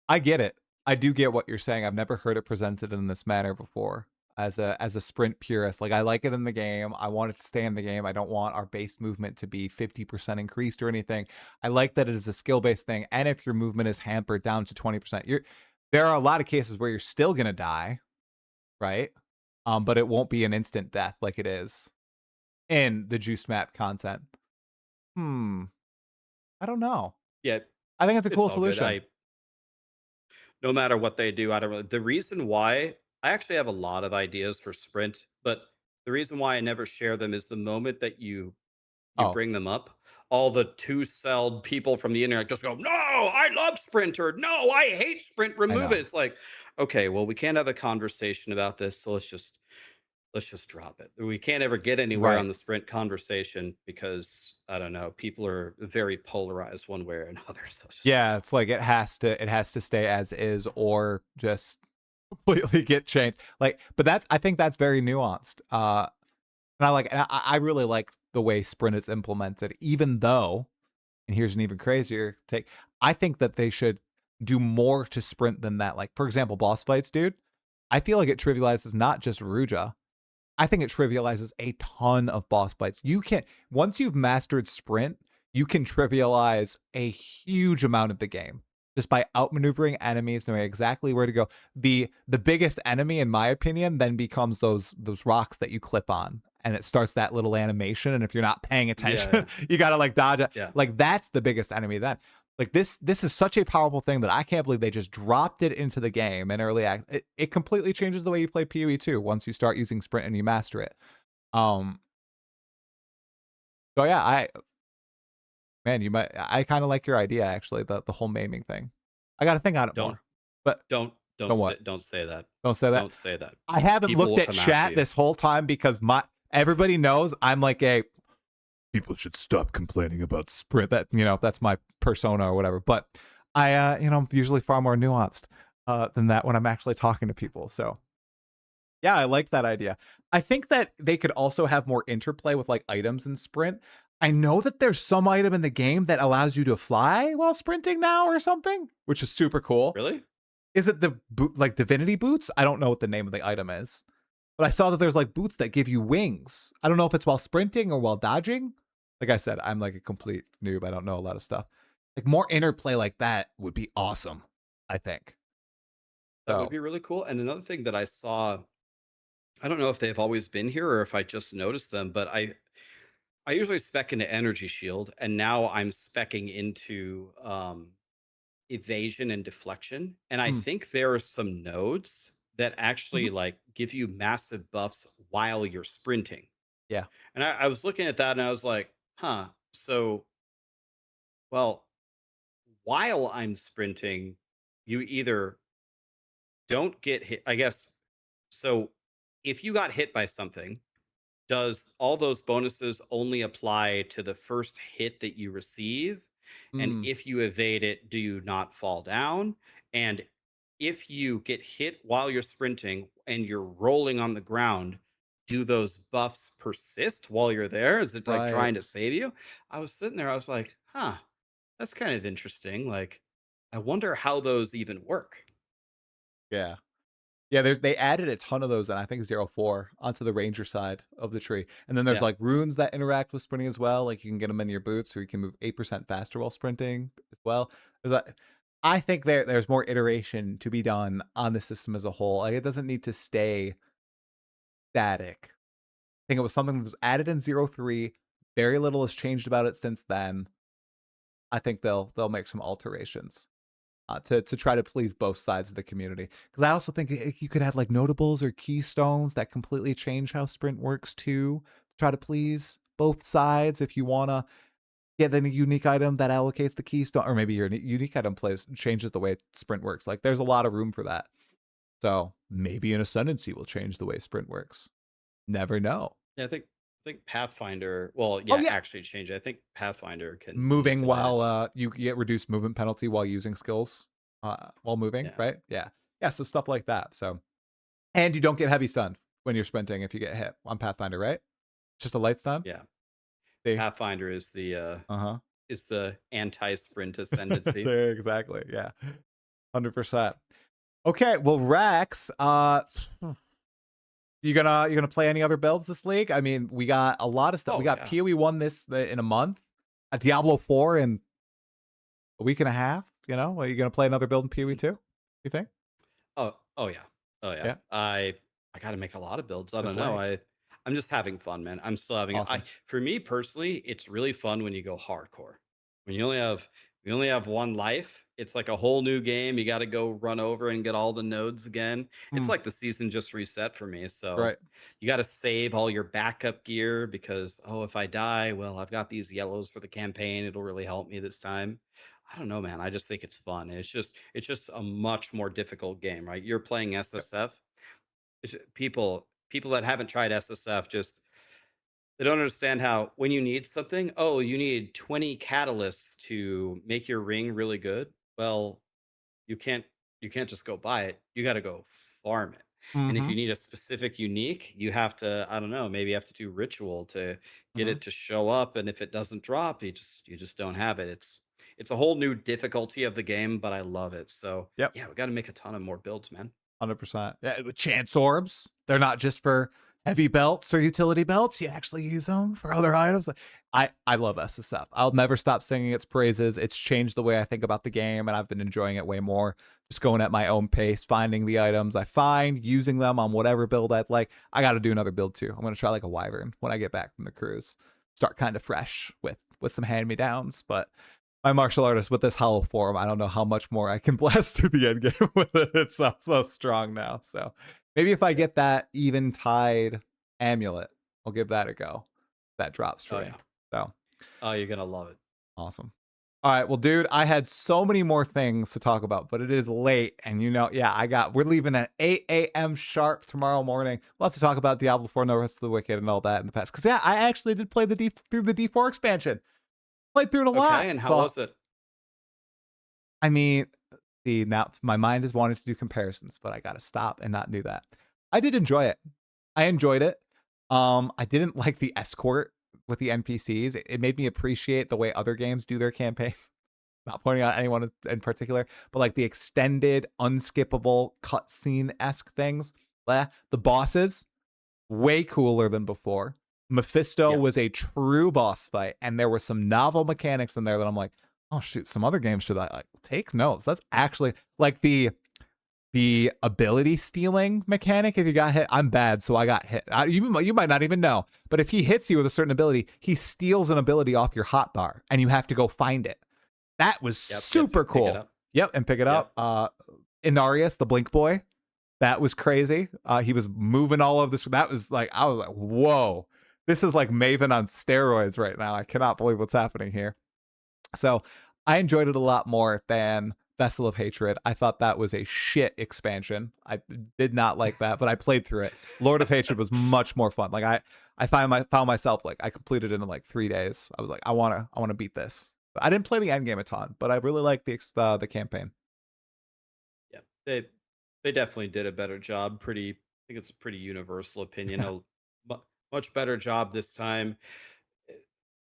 I get it. I do get what you're saying. I've never heard it presented in this manner before. As a sprint purist, like I like it in the game. I want it to stay in the game. I don't want our base movement to be 50% increased or anything. I like that it is a skill-based thing. And if your movement is hampered down to 20%, there are a lot of cases where you're still gonna die, right? But it won't be an instant death like it is in the juice map content. Hmm. I don't know. Yeah, I think it's a it's cool all good. solution. I No matter what they do, I don't really. The reason why I actually have a lot of ideas for Sprint, but the reason why I never share them is the moment that you Oh, bring them up, all the two-celled people from the internet just go, "No, I love Sprint," or "No, I hate Sprint. I Remove it." know. It's like, okay, well, we can't have a conversation about this, so let's just drop it. We can't ever get anywhere Right. on the Sprint conversation because I don't know, people are very polarized one way or another. So it's just Yeah, drop it's like it has to stay as is or just completely get changed. Like, but I think that's very nuanced. And I really like the way Sprint is implemented, even though, and here's an even crazier take, I think that they should do more to Sprint than that. Like, for example, boss fights, dude. I feel like it trivializes not just Ruja. I think it trivializes a ton of boss fights. You can once you've mastered sprint, you can trivialize a huge amount of the game just by outmaneuvering enemies, knowing exactly where to go. The biggest enemy, in my opinion, then becomes those rocks that you clip on. And it starts that little animation. And if you're not paying it. Yeah, attention, you gotta like dodge it. yeah. Like that's the biggest enemy then. Like this is such a powerful thing that I can't believe they just dropped it into the game in early act. It completely changes the way you play PoE2 once you start using sprint and you master it. Um so yeah, I kind of like your idea actually, the whole maiming thing. I got to think on it Don't more. But don't don't say what? don't say that. Don't say that. Don't say that. I haven't People looked will at come after chat you. this whole time because my everybody knows I'm like a people should stop complaining about sprint. That's my persona or whatever. But I'm usually far more nuanced than that when I'm actually talking to people. So yeah, I like that idea. I think that they could also have more interplay with like items in sprint. I know that there's some item in the game that allows you to fly while sprinting now or something, which is super cool. Really? Is it the boot like divinity boots? I don't know what the name of the item is. But I saw that there's like boots that give you wings. I don't know if it's while sprinting or while dodging. Like I said, I'm like a complete noob. I don't know a lot of stuff. Like more interplay like that would be awesome, I think. That would So, be really cool. And another thing that I saw, I don't know if they've always been here or if I just noticed them, but I usually spec into energy shield, and now I'm specking into evasion and deflection. And I hmm, think there are some nodes that actually mhm, like give you massive buffs while you're sprinting. yeah, And I was looking at that and I was like, huh. So, well, while I'm sprinting, you either don't get hit, I guess. So, if you got hit by something, does all those bonuses only apply to the first hit that you receive? And mm, if you evade it, do you not fall down? And if you get hit while you're sprinting and you're rolling on the ground, do those buffs persist while you're there? Is it like right, trying to save you? I was sitting there, I was like, huh, that's kind of interesting. Like, I wonder how those even work. yeah. Yeah, they added a ton of those, and I think 0.4 onto the ranger side of the tree. And then there's Yeah. like runes that interact with sprinting as well. Like you can get them in your boots, so you can move 8% faster while sprinting as well. There's a, I think there's more iteration to be done on the system as a whole. Like it doesn't need to stay static. I think it was something that was added in 0.3. Very little has changed about it since then. I think they'll make some alterations. To try to please both sides of the community. Because I also think you could add like notables or keystones that completely change how sprint works too. Try to please both sides if you want to get a unique item that allocates the keystone, or maybe your unique item plays changes the way sprint works. Like there's a lot of room for that. So maybe an ascendancy will change the way sprint works. Never know. Yeah, I think Pathfinder. Well, Oh yeah, yeah, actually change. I think Pathfinder can moving manipulate it. while you get reduced movement penalty while using skills while moving, Yeah, right? Yeah. Yeah, so stuff like that. So and you don't get heavy stunned when you're sprinting if you get hit on Pathfinder, right? Just a light stun? yeah. See? Pathfinder Uh-huh. is the anti-sprint ascendancy. Exactly. Yeah. 100%. Okay, well, Rex, you gonna play any other builds this league? I mean, we got a lot of stuff. We Oh got yeah. PoE 1 this in a month, a Diablo 4 in a week and a half. Are you gonna play another build in PoE 2? You think? Oh yeah. Oh yeah. Yeah, I got to make a lot of builds. I it's don't know. late. I'm just having fun, man. I'm still having it. I Awesome. For me personally, it's really fun when you go hardcore. When you only have one life, it's like a whole new game. You got to go run over and get all the nodes again. It's Mm, like the season just reset for me. So right. you got to save all your backup gear because if I die, well, I've got these yellows for the campaign. It'll really help me this time. I don't know, man. I just think it's fun. And it's just a much more difficult game, right? You're playing Yep. SSF. People that haven't tried SSF just they don't understand how when you need something, oh, you need 20 catalysts to make your ring really good. Well, you can't you can't just go buy it. You got to go farm it. And if Mm-hmm. you need a specific unique, you have to, I don't know, maybe you have to do ritual to get Mm-hmm. it to show up. And if it doesn't drop, you just don't have it. It's a whole new difficulty of the game, but I love it. So Yep. yeah, we got to make a ton of more builds, man. 100%. Yeah, with chance orbs, they're not just for heavy belts or utility belts. You actually use them for other items. I love SSF. I'll never stop singing its praises. It's changed the way I think about the game, and I've been enjoying it way more. Just going at my own pace, finding the items I find, using them on whatever build I'd like. I got to do another build too. I'm gonna try like a wyvern when I get back from the cruise. Start kind of fresh with some hand me downs, but my martial artist with this hollow form, I don't know how much more I can blast through the end game with it. It's so strong now. So maybe if I Yeah. get that even tide amulet, I'll give that a go. That drops for Oh me. yeah. So Oh, you're gonna love it. awesome. All right, well, dude, I had so many more things to talk about, but it is late, and yeah, we're leaving at 8 a.m. sharp tomorrow morning. We'll have to talk about Diablo 4 and the rest of the Wicked and all that in the past. Because yeah, I actually did play through the D4 expansion. Played through it a lot. Okay, and how So was it? I mean, see, now my mind is wanting to do comparisons, but I gotta stop and not do that. I did enjoy it. I enjoyed it. I didn't like the escort with the NPCs. It made me appreciate the way other games do their campaigns. Not pointing out anyone in particular, but like the extended, unskippable cutscene esque things. The bosses, way cooler than before. Mephisto Yeah. was a true boss fight, and there were some novel mechanics in there that I'm like, oh shoot, some other games should I like take notes. That's actually like the ability stealing mechanic. If you got hit, I'm bad, so I got hit. You might not even know, but if he hits you with a certain ability, he steals an ability off your hotbar, and you have to go find it. That was Yep. You have to super pick it cool. up. Yep, and pick it up. Yep. Inarius, the Blink Boy, that was crazy. He was moving all of this. That was like, I was like, whoa, this is like Maven on steroids right now. I cannot believe what's happening here. So I enjoyed it a lot more than Vessel of Hatred. I thought that was a shit expansion. I did not like that, but I played through it. Lord of Hatred was much more fun. Like I found myself like I completed it in like 3 days. I was like, I wanna beat this. I didn't play the end game a ton, but I really liked the campaign. Yeah. They definitely did a better job. I think it's a pretty universal opinion. Much better job this time. eh,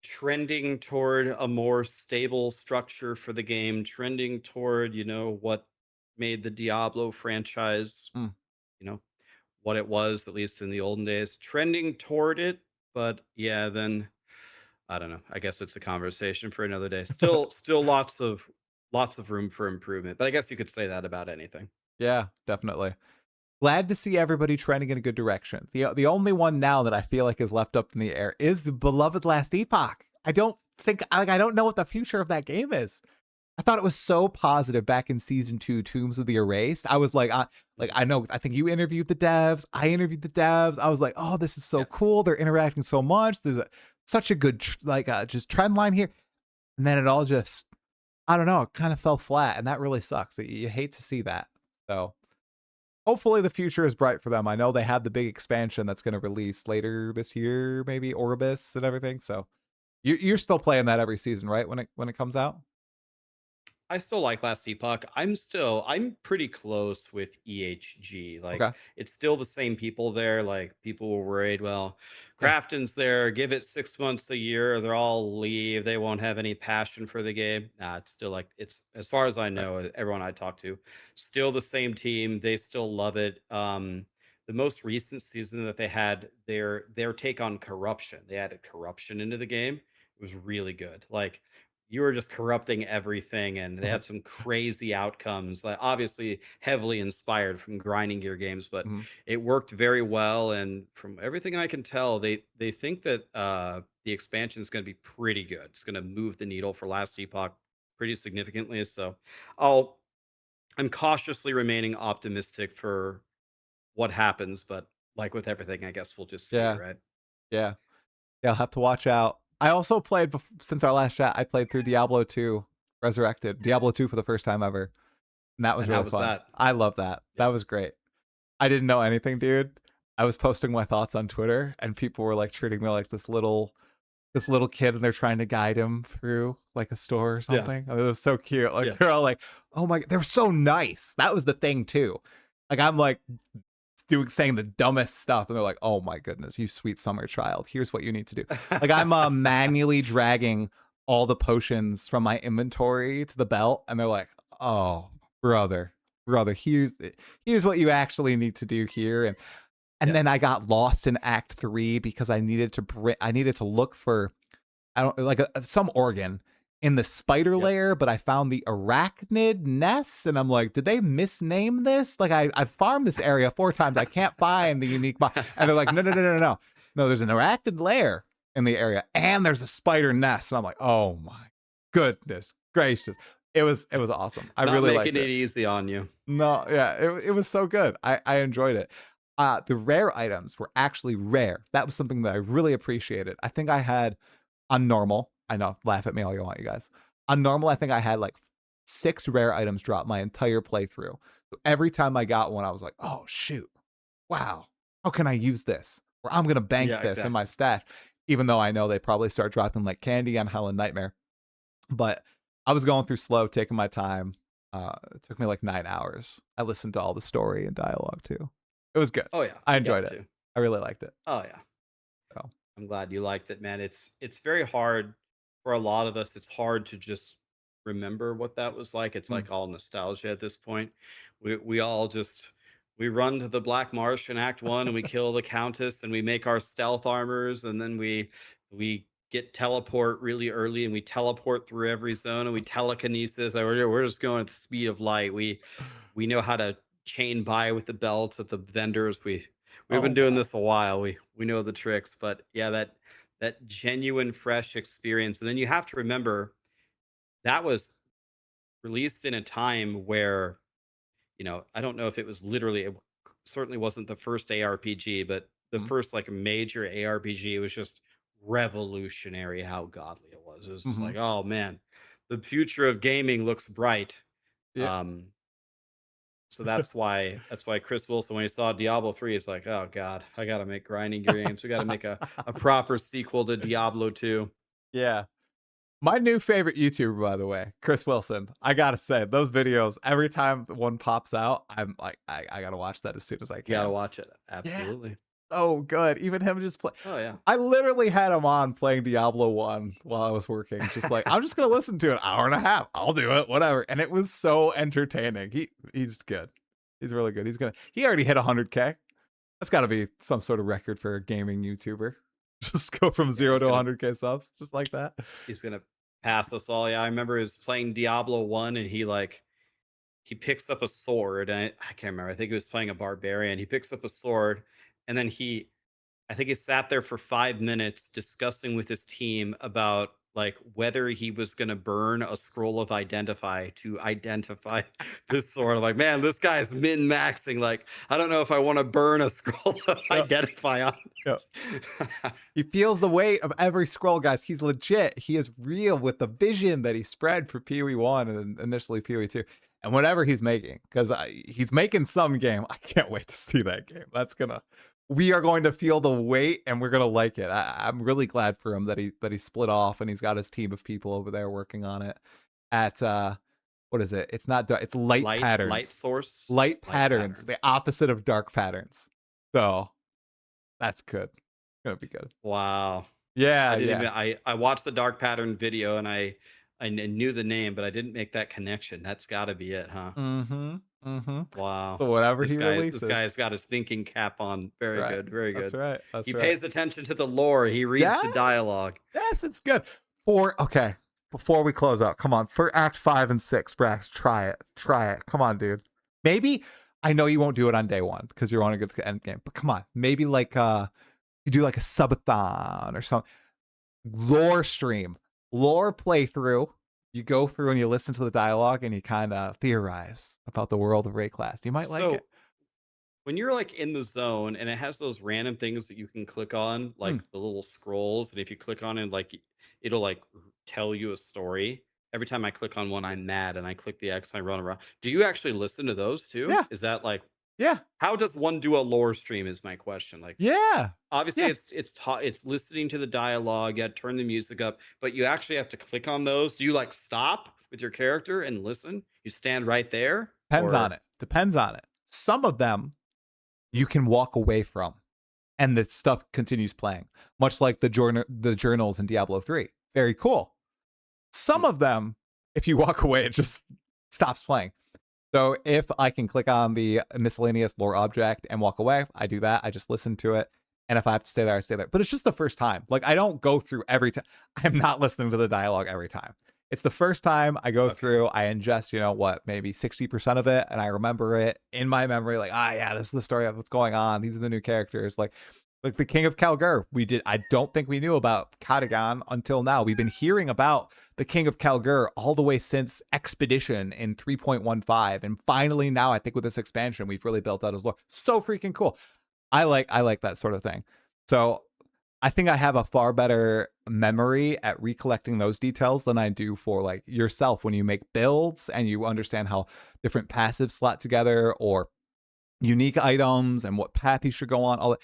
Trending toward a more stable structure for the game, trending toward, what made the Diablo franchise Mm. what it was, at least in the olden days, trending toward it. But yeah, then I don't know. I guess it's a conversation for another day. Still lots of room for improvement. But I guess you could say that about anything. Yeah, definitely. Glad to see everybody trending in a good direction. The only one now that I feel like is left up in the air is the beloved Last Epoch. I don't think I don't know what the future of that game is. I thought it was so positive back in season 2, Tombs of the Erased. I was like Mhm. I know I think you interviewed the devs. I interviewed the devs. I was like, oh, this is so Yeah. cool. They're interacting so much. There's such a good just trend line here, and then it all just I don't know. It kind of fell flat, and that really sucks. You hate to see that. So hopefully the future is bright for them. I know they have the big expansion that's going to release later this year, maybe Orbis and everything. So you're still playing that every season, right? When it comes out. I still like Last Epoch. I'm pretty close with EHG. Like Okay. it's still the same people there. Like people were worried, well, Yeah. Crafton's there, give it 6 months a year, they'll all leave. They won't have any passion for the game. Nah, it's still like it's as far as I Right. know, everyone I talk to, still the same team. They still love it. The most recent season that they had their take on corruption. They added corruption into the game. It was really good. Like you were just corrupting everything and they had some crazy outcomes, like obviously heavily inspired from grinding gear games, but Mhm. it worked very well. And from everything I can tell, they think that the expansion is going to be pretty good. It's going to move the needle for Last Epoch pretty significantly. So i'll I'm cautiously remaining optimistic for what happens, but like with everything, I guess we'll just see, Yeah. right? Yeah. Yeah. I'll have to watch out. I also played since our last chat. I played through Diablo 2 Resurrected, Diablo 2 for the first time ever, and that was And how really was fun. that? I love that. That Yeah. was great. I didn't know anything, dude. I was posting my thoughts on Twitter, and people were like treating me like this little kid, and they're trying to guide him through like a store or Yeah. something. I mean, it was so cute. Like Yeah. they're all like, "Oh my!" They're so nice. That was the thing too. Like I'm like saying the dumbest stuff, and they're like, "Oh my goodness, you sweet summer child. Here's what you need to do." Like I'm manually dragging all the potions from my inventory to the belt, and they're like, "Oh, brother, here's what you actually need to do here." And Yeah. then I got lost in Act 3 because I needed to look for I don't like some organ in the spider Yep. layer, but I found the arachnid nest, and I'm like, did they misname this? Like I farmed this area 4 times. I can't find the unique and they're like, no. No, there's an arachnid layer in the area, and there's a spider nest. And I'm like, oh my goodness gracious. It was awesome. I Not really making liked it it. easy on you. No, yeah, it was so good. I enjoyed it. The rare items were actually rare. That was something that I really appreciated. I think I had on normal. I know, laugh at me all you want, you guys. On normal, I think I had like 6 rare items drop my entire playthrough. So every time I got one, I was like, oh shoot, wow, how can I use this? Or I'm gonna bank Yeah, this in my exactly. stash, even though I know they probably start dropping like candy on Hell and Nightmare. But I was going through slow, taking my time. It took me like 9 hours. I listened to all the story and dialogue too. It was good. Oh yeah, I you got enjoyed it. to. I really liked it. Oh yeah. So, I'm glad you liked it, man. It's very hard for a lot of us. It's hard to just remember what that was like. It's mm, like all nostalgia at this point. We all just we run to the Black Marsh in Act 1 and we kill the Countess and we make our stealth armors and then we get teleport really early and we teleport through every zone and we telekinesis. Like, we're just going at the speed of light. We know how to chain buy with the belts at the vendors. We've been oh doing wow. this a while. We know the tricks, but yeah, that genuine fresh experience. And then you have to remember that was released in a time where, I don't know if it was literally it certainly wasn't the first ARPG, but the Mm, first like major ARPG. It was just revolutionary how godly it was. It was just mm-hmm. like, oh man, the future of gaming looks bright. Yeah. Um, So that's why Chris Wilson, when he saw Diablo 3, is like, oh God, I gotta make grinding gear games. We gotta make a proper sequel to Diablo 2. Yeah. My new favorite YouTuber, by the way, Chris Wilson. I gotta say, those videos, every time one pops out, I'm like, I gotta watch that as soon as I You gotta can. watch it. Yeah. Absolutely. So good. Even him just play. Oh yeah. I literally had him on playing Diablo 1 while I was working. Just like, I'm just gonna listen to an hour and a half. I'll do it, whatever. And it was so entertaining. He's good. He's really good. He already hit 100K. That's got to be some sort of record for a gaming YouTuber. Just go from Yeah, 0 to 100K subs, just like that. he's gonna pass us all. Yeah, I remember he was playing Diablo 1 and he picks up a sword. And I can't remember. I think he was playing a barbarian. He picks up a sword and then I think he sat there for 5 minutes discussing with his team about like whether he was going to burn a scroll of identify to identify this sword. I'm like, man, this guy is min maxing. Like, I don't know if I want to burn a scroll of Yep, identify on yep. it. He feels the weight of every scroll, guys. He's legit. He is real with the vision that he spread for PoE1 and initially PoE2 and whatever he's making, because he's making some game. I can't wait to see that game. We are going to feel the weight and we're gonna like it. I'm really glad for him that he split off and he's got his team of people over there working on it. At what is it? It's not dark. It's light Light patterns. source, Light light patterns, pattern. the opposite of dark patterns. So that's good. Gonna be good. Wow. Yeah, I didn't yeah. even I watched the dark pattern video and knew the name, but I didn't make that connection. That's got to be it, huh? Mm-hmm. Mm-hmm. Wow. So whatever he This guy releases. has got his thinking cap on. Very Right. good. Very That's good. right. That's He right. pays attention to the lore. He reads the Yes. dialogue. Yes, it's good. Okay. Before we close out, come on. For Act 5 and 6, Brax, try it. Try it. Come on, dude. Maybe I know you won't do it on day one because you want to get to the end game, but come on. Maybe like you do like a subathon or something. Lore stream. Lore playthrough. You go through and you listen to the dialogue and you kind of theorize about the world of Ray Class. You might like it. So when you're like in the zone and it has those random things that you can click on, Hmm. like the little scrolls, and if you click on it, like it'll like tell you a story. Every time I click on one, I'm mad, and I click the X and I run around. Do you actually listen to those too? Yeah. Is that like Yeah. how does one do a lore stream? Is my question. Like Yeah. obviously Yeah. it's listening to the dialogue, you turn the music up, but you actually have to click on those. Do you like stop with your character and listen? You stand right there Depends on or it. Depends on it. Some of them you can walk away from and the stuff continues playing, much like the journals in Diablo 3. Very cool. Some hmm, of them, if you walk away, it just stops playing. So if I can click on the miscellaneous lore object and walk away, I do that. I just listen to it. And if I have to stay there, I stay there. But it's just the first time. Like I don't go through every time. I'm not listening to the dialogue every time. It's the first time I go okay. through, I ingest, maybe 60% of it, and I remember it in my memory, like, yeah, this is the story of what's going on. These are the new characters. Like the King of Kalgur. I don't think we knew about Katagan until now. We've been hearing about the King of Kalgur all the way since Expedition in 3.15. And finally now, I think with this expansion, we've really built out his lore. So freaking cool. I like that sort of thing. So I think I have a far better memory at recollecting those details than I do for like yourself when you make builds and you understand how different passives slot together or unique items and what path you should go on. All that.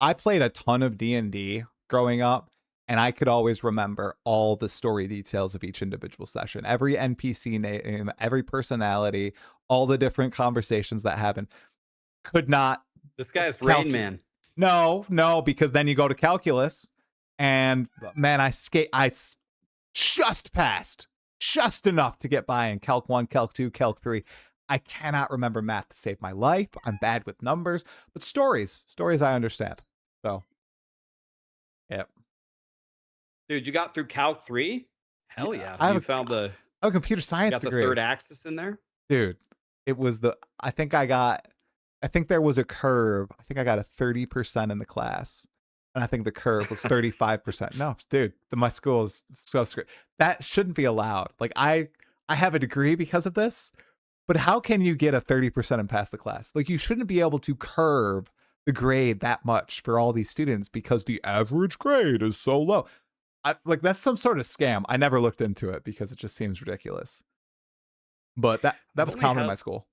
I played a ton of D&D growing up, and I could always remember all the story details of each individual session, every NPC name, every personality, all the different conversations that happen. Could not This guy's Rain calculate. Man. No, because then you go to calculus, and man, just passed, just enough to get by in Calc 1, Calc 2, Calc 3. I cannot remember math to save my life. I'm bad with numbers, but stories I understand. So, yeah. Dude, you got through Calc 3? Yeah, Hell yeah. I have You a found the I have a computer you science got the degree. third axis in there? Dude, it was I think there was a curve. I think I got a 30% in the class. And I think the curve was 35%. No, dude, my school is so strict. That shouldn't be allowed. Like I have a degree because of this, but how can you get a 30% and pass the class? Like you shouldn't be able to curve the grade that much for all these students because the average grade is so low. Like that's some sort of scam. I never looked into it because it just seems ridiculous. But that I've was only common in had my school.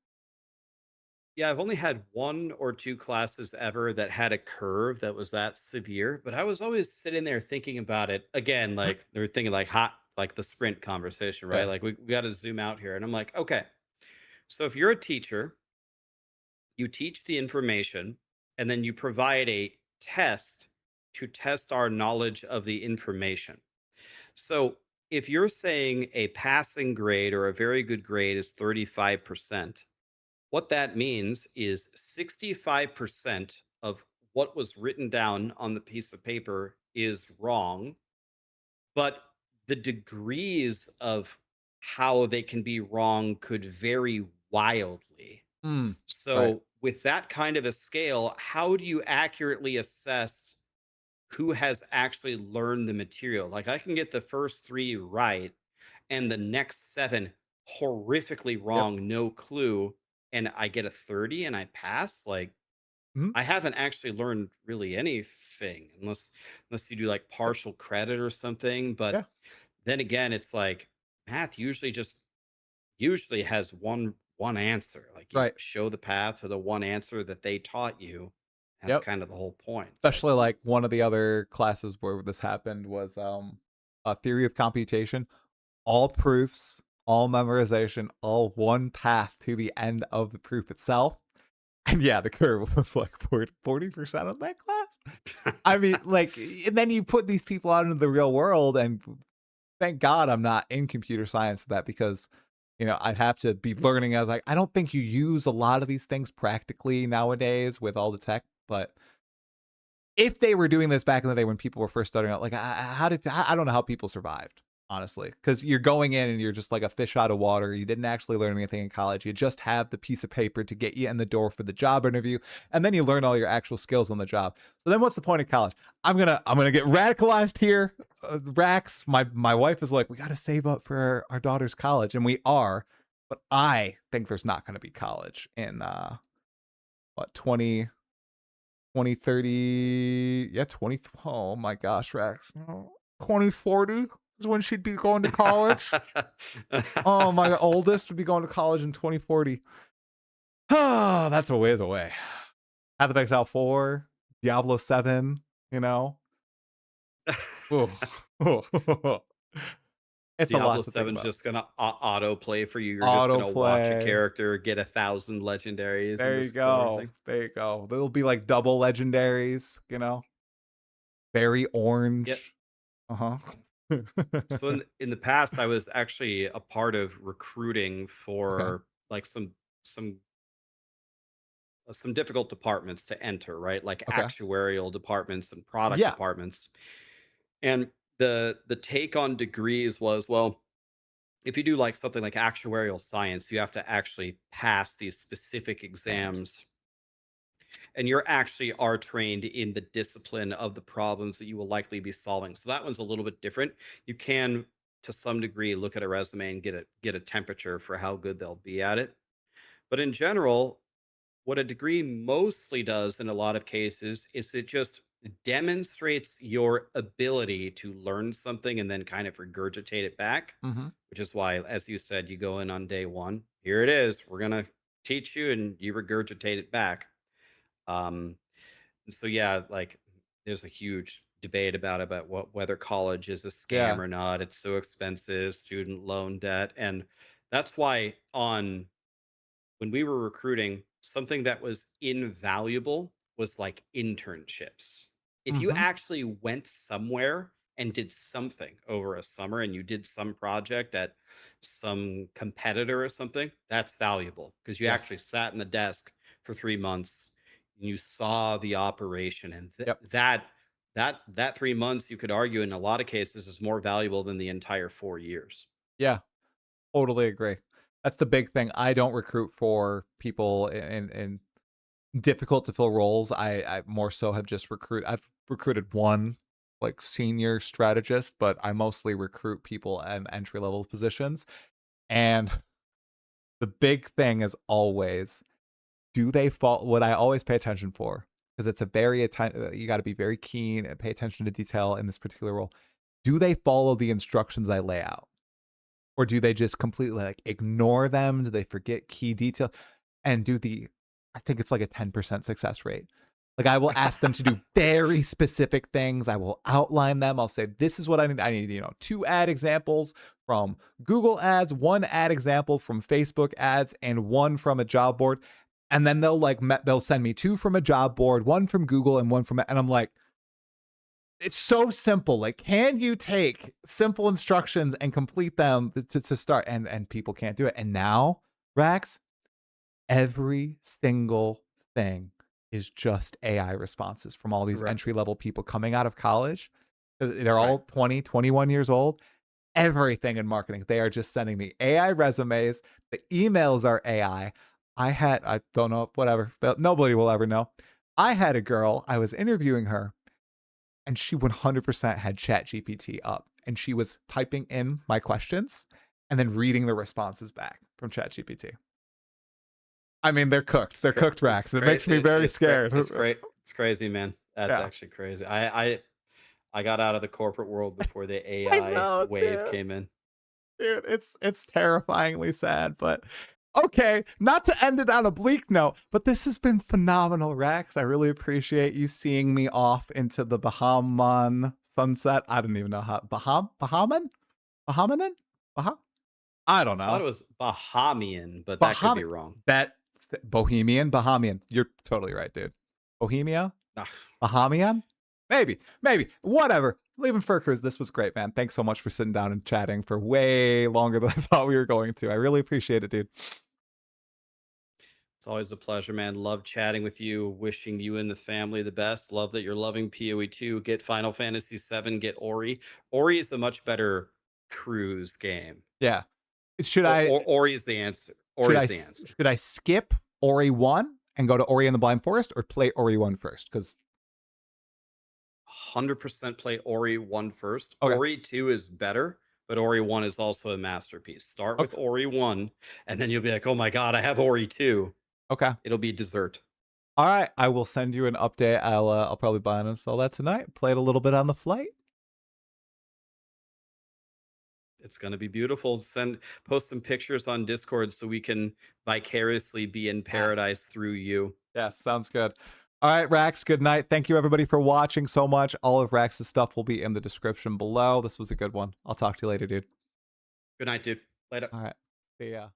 Yeah, I've only had one or two classes ever that had a curve that was that severe, but I was always sitting there thinking about it again, like they were thinking like like the sprint conversation, right? Yeah. Like we got to zoom out here. And I'm like, okay, so if you're a teacher, you teach the information and then you provide a test to test our knowledge of the information. So if you're saying a passing grade or a very good grade is 35%, What that means is 65% of what was written down on the piece of paper is wrong, but the degrees of how they can be wrong could vary wildly. Mm, right. So, with that kind of a scale, how do you accurately assess who has actually learned the material? Like, I can get the first three right, and the next seven horrifically Yep. wrong, no clue, and I get a 30 and I pass. Like, Mhm. I haven't actually learned really anything unless you do like Yep. partial credit or something. But Yeah. then again, it's like math usually has one answer. Like you Right. show the path to the one answer that they taught you. That's Yep. kind of the whole point. It's like, Especially like one of the other classes where this happened was a theory of computation, all proofs, all memorization, all one path to the end of the proof itself. And yeah, the curve was like 40% of that class. I mean, like, and then you put these people out into the real world, and thank God I'm not in computer science for that because, I'd have to be learning. I was like, I don't think you use a lot of these things practically nowadays with all the tech, but if they were doing this back in the day when people were first starting out, like, I don't know how people survived, honestly, because you're going in and you're just like a fish out of water. You didn't actually learn anything in college. You just have the piece of paper to get you in the door for the job interview, and then you learn all your actual skills on the job. So then, what's the point of college? I'm gonna get radicalized here, Rax. My wife is like, we got to save up for our daughter's college, and we are, but I think there's not going to be college in what 2030, yeah, 20, oh my gosh, Rex, 2040 is when she'd be going to college. Oh, my oldest would be going to college in 2040. Oh, that's a ways away. Path of Exile 4, Diablo 7, you know. Oh, it's a Diablo lot to think 7's about. just gonna auto play for you. You're just gonna watch a Autoplay. character get 1,000 legendaries and There you just kill go. everything. There you go. There'll be like double legendaries, very Yep. orange. Uh-huh. So in the past, I was actually a part of recruiting Okay. for like some some difficult departments to enter, right? Like Okay. actuarial departments and product Yeah. departments. And the take on degrees was, well, if you do like something like actuarial science, you have to actually pass these specific Exams. exams, and you're actually are trained in the discipline of the problems that you will likely be solving. So that one's a little bit different. You can to some degree look at a resume and get a temperature for how good they'll be at it. But in general, what a degree mostly does in a lot of cases is it just demonstrates your ability to learn something and then kind of regurgitate it back, Mhm. which is why, as you said, you go in on day one. Here it is. We're going to teach you and you regurgitate it back. Um, and so, yeah, like there's a huge debate about what whether college is a scam Yeah. or not. It's so expensive, student loan debt. And that's why on when we were recruiting, something that was invaluable was like internships. If you Mhm. actually went somewhere and did something over a summer and you did some project at some competitor or something, that's valuable because you actually Yes. sat in the desk for 3 months and you saw the operation. And Yep. that 3 months, you could argue in a lot of cases, is more valuable than the entire 4 years. Yeah. Totally agree. That's the big thing. I don't recruit for people in difficult to fill roles. I more so have just I've recruited one like senior strategist, but I mostly recruit people in entry level positions. And the big thing is always, do they fall what I always pay attention for, because it's a you got to be very keen and pay attention to detail in this particular role. Do they follow the instructions I lay out? Or do they just completely, like, ignore them? Do they forget key detail? And I think it's like a 10% success rate. Like, I will ask them to do very specific things. I will outline them. I'll say, "This is what I need." I need, 2 ad examples from Google Ads, 1 ad example from Facebook Ads, and 1 from a job board. And then they'll send me 2 from a job board, 1 from Google, and 1 from, and I'm like, it's so simple. Like, can you take simple instructions and complete them to start? And people can't do it. And now, Rax, every single thing is just AI responses from all these Right. entry level people coming out of college. They're Right. all 20, 21 years old. Everything in marketing, they are just sending me AI resumes. The emails are AI. I don't know, whatever, but nobody will ever know. I had a girl, I was interviewing her, and she 100% had ChatGPT up, and she was typing in my questions and then reading the responses back from ChatGPT. I mean, they're cooked. They're cooked It's racks. It great. makes me very scared. It's great. It's crazy, man. That's Yeah. actually crazy. I got out of the corporate world before the I AI know, wave dude. came in. Dude, it's terrifyingly sad, but okay, not to end it on a bleak note, but this has been phenomenal, Rax. I really appreciate you seeing me off into the Bahaman sunset. I don't even know how Bahamanan? Bah I don't I thought know. it was Bahamian, but that could Baham be wrong. that Bohemian, Bahamian. You're totally right, dude. Bohemia? Ah, Bahamian? Maybe. Whatever. Leaving Furkers, this was great, man. Thanks so much for sitting down and chatting for way longer than I thought we were going to. I really appreciate it, dude. It's always a pleasure, man. Love chatting with you. Wishing you and the family the best. Love that you're loving PoE2. Get Final Fantasy VII. Get Ori. Ori is a much better cruise game. Yeah. Should I Ori is the answer. should Ori I is the answer. should I skip Ori 1 and go to Ori and the Blind Forest, or play Ori 1 first? Because 100% play Ori 1 first. okay. Ori 2 is better, but Ori 1 is also a masterpiece. Start with Okay. Ori 1, and then you'll be like, oh my God, I have Ori 2. Okay. It'll be dessert. All right. I will send you an update. I'll probably buy and install that tonight. Play it a little bit on the flight. It's going to be beautiful. Post some pictures on Discord so we can vicariously be in paradise Yes. through you. Yes, sounds good. All right, Rax, good night. Thank you, everybody, for watching so much. All of Rax's stuff will be in the description below. This was a good one. I'll talk to you later, dude. Good night, dude. Later. All right. See ya.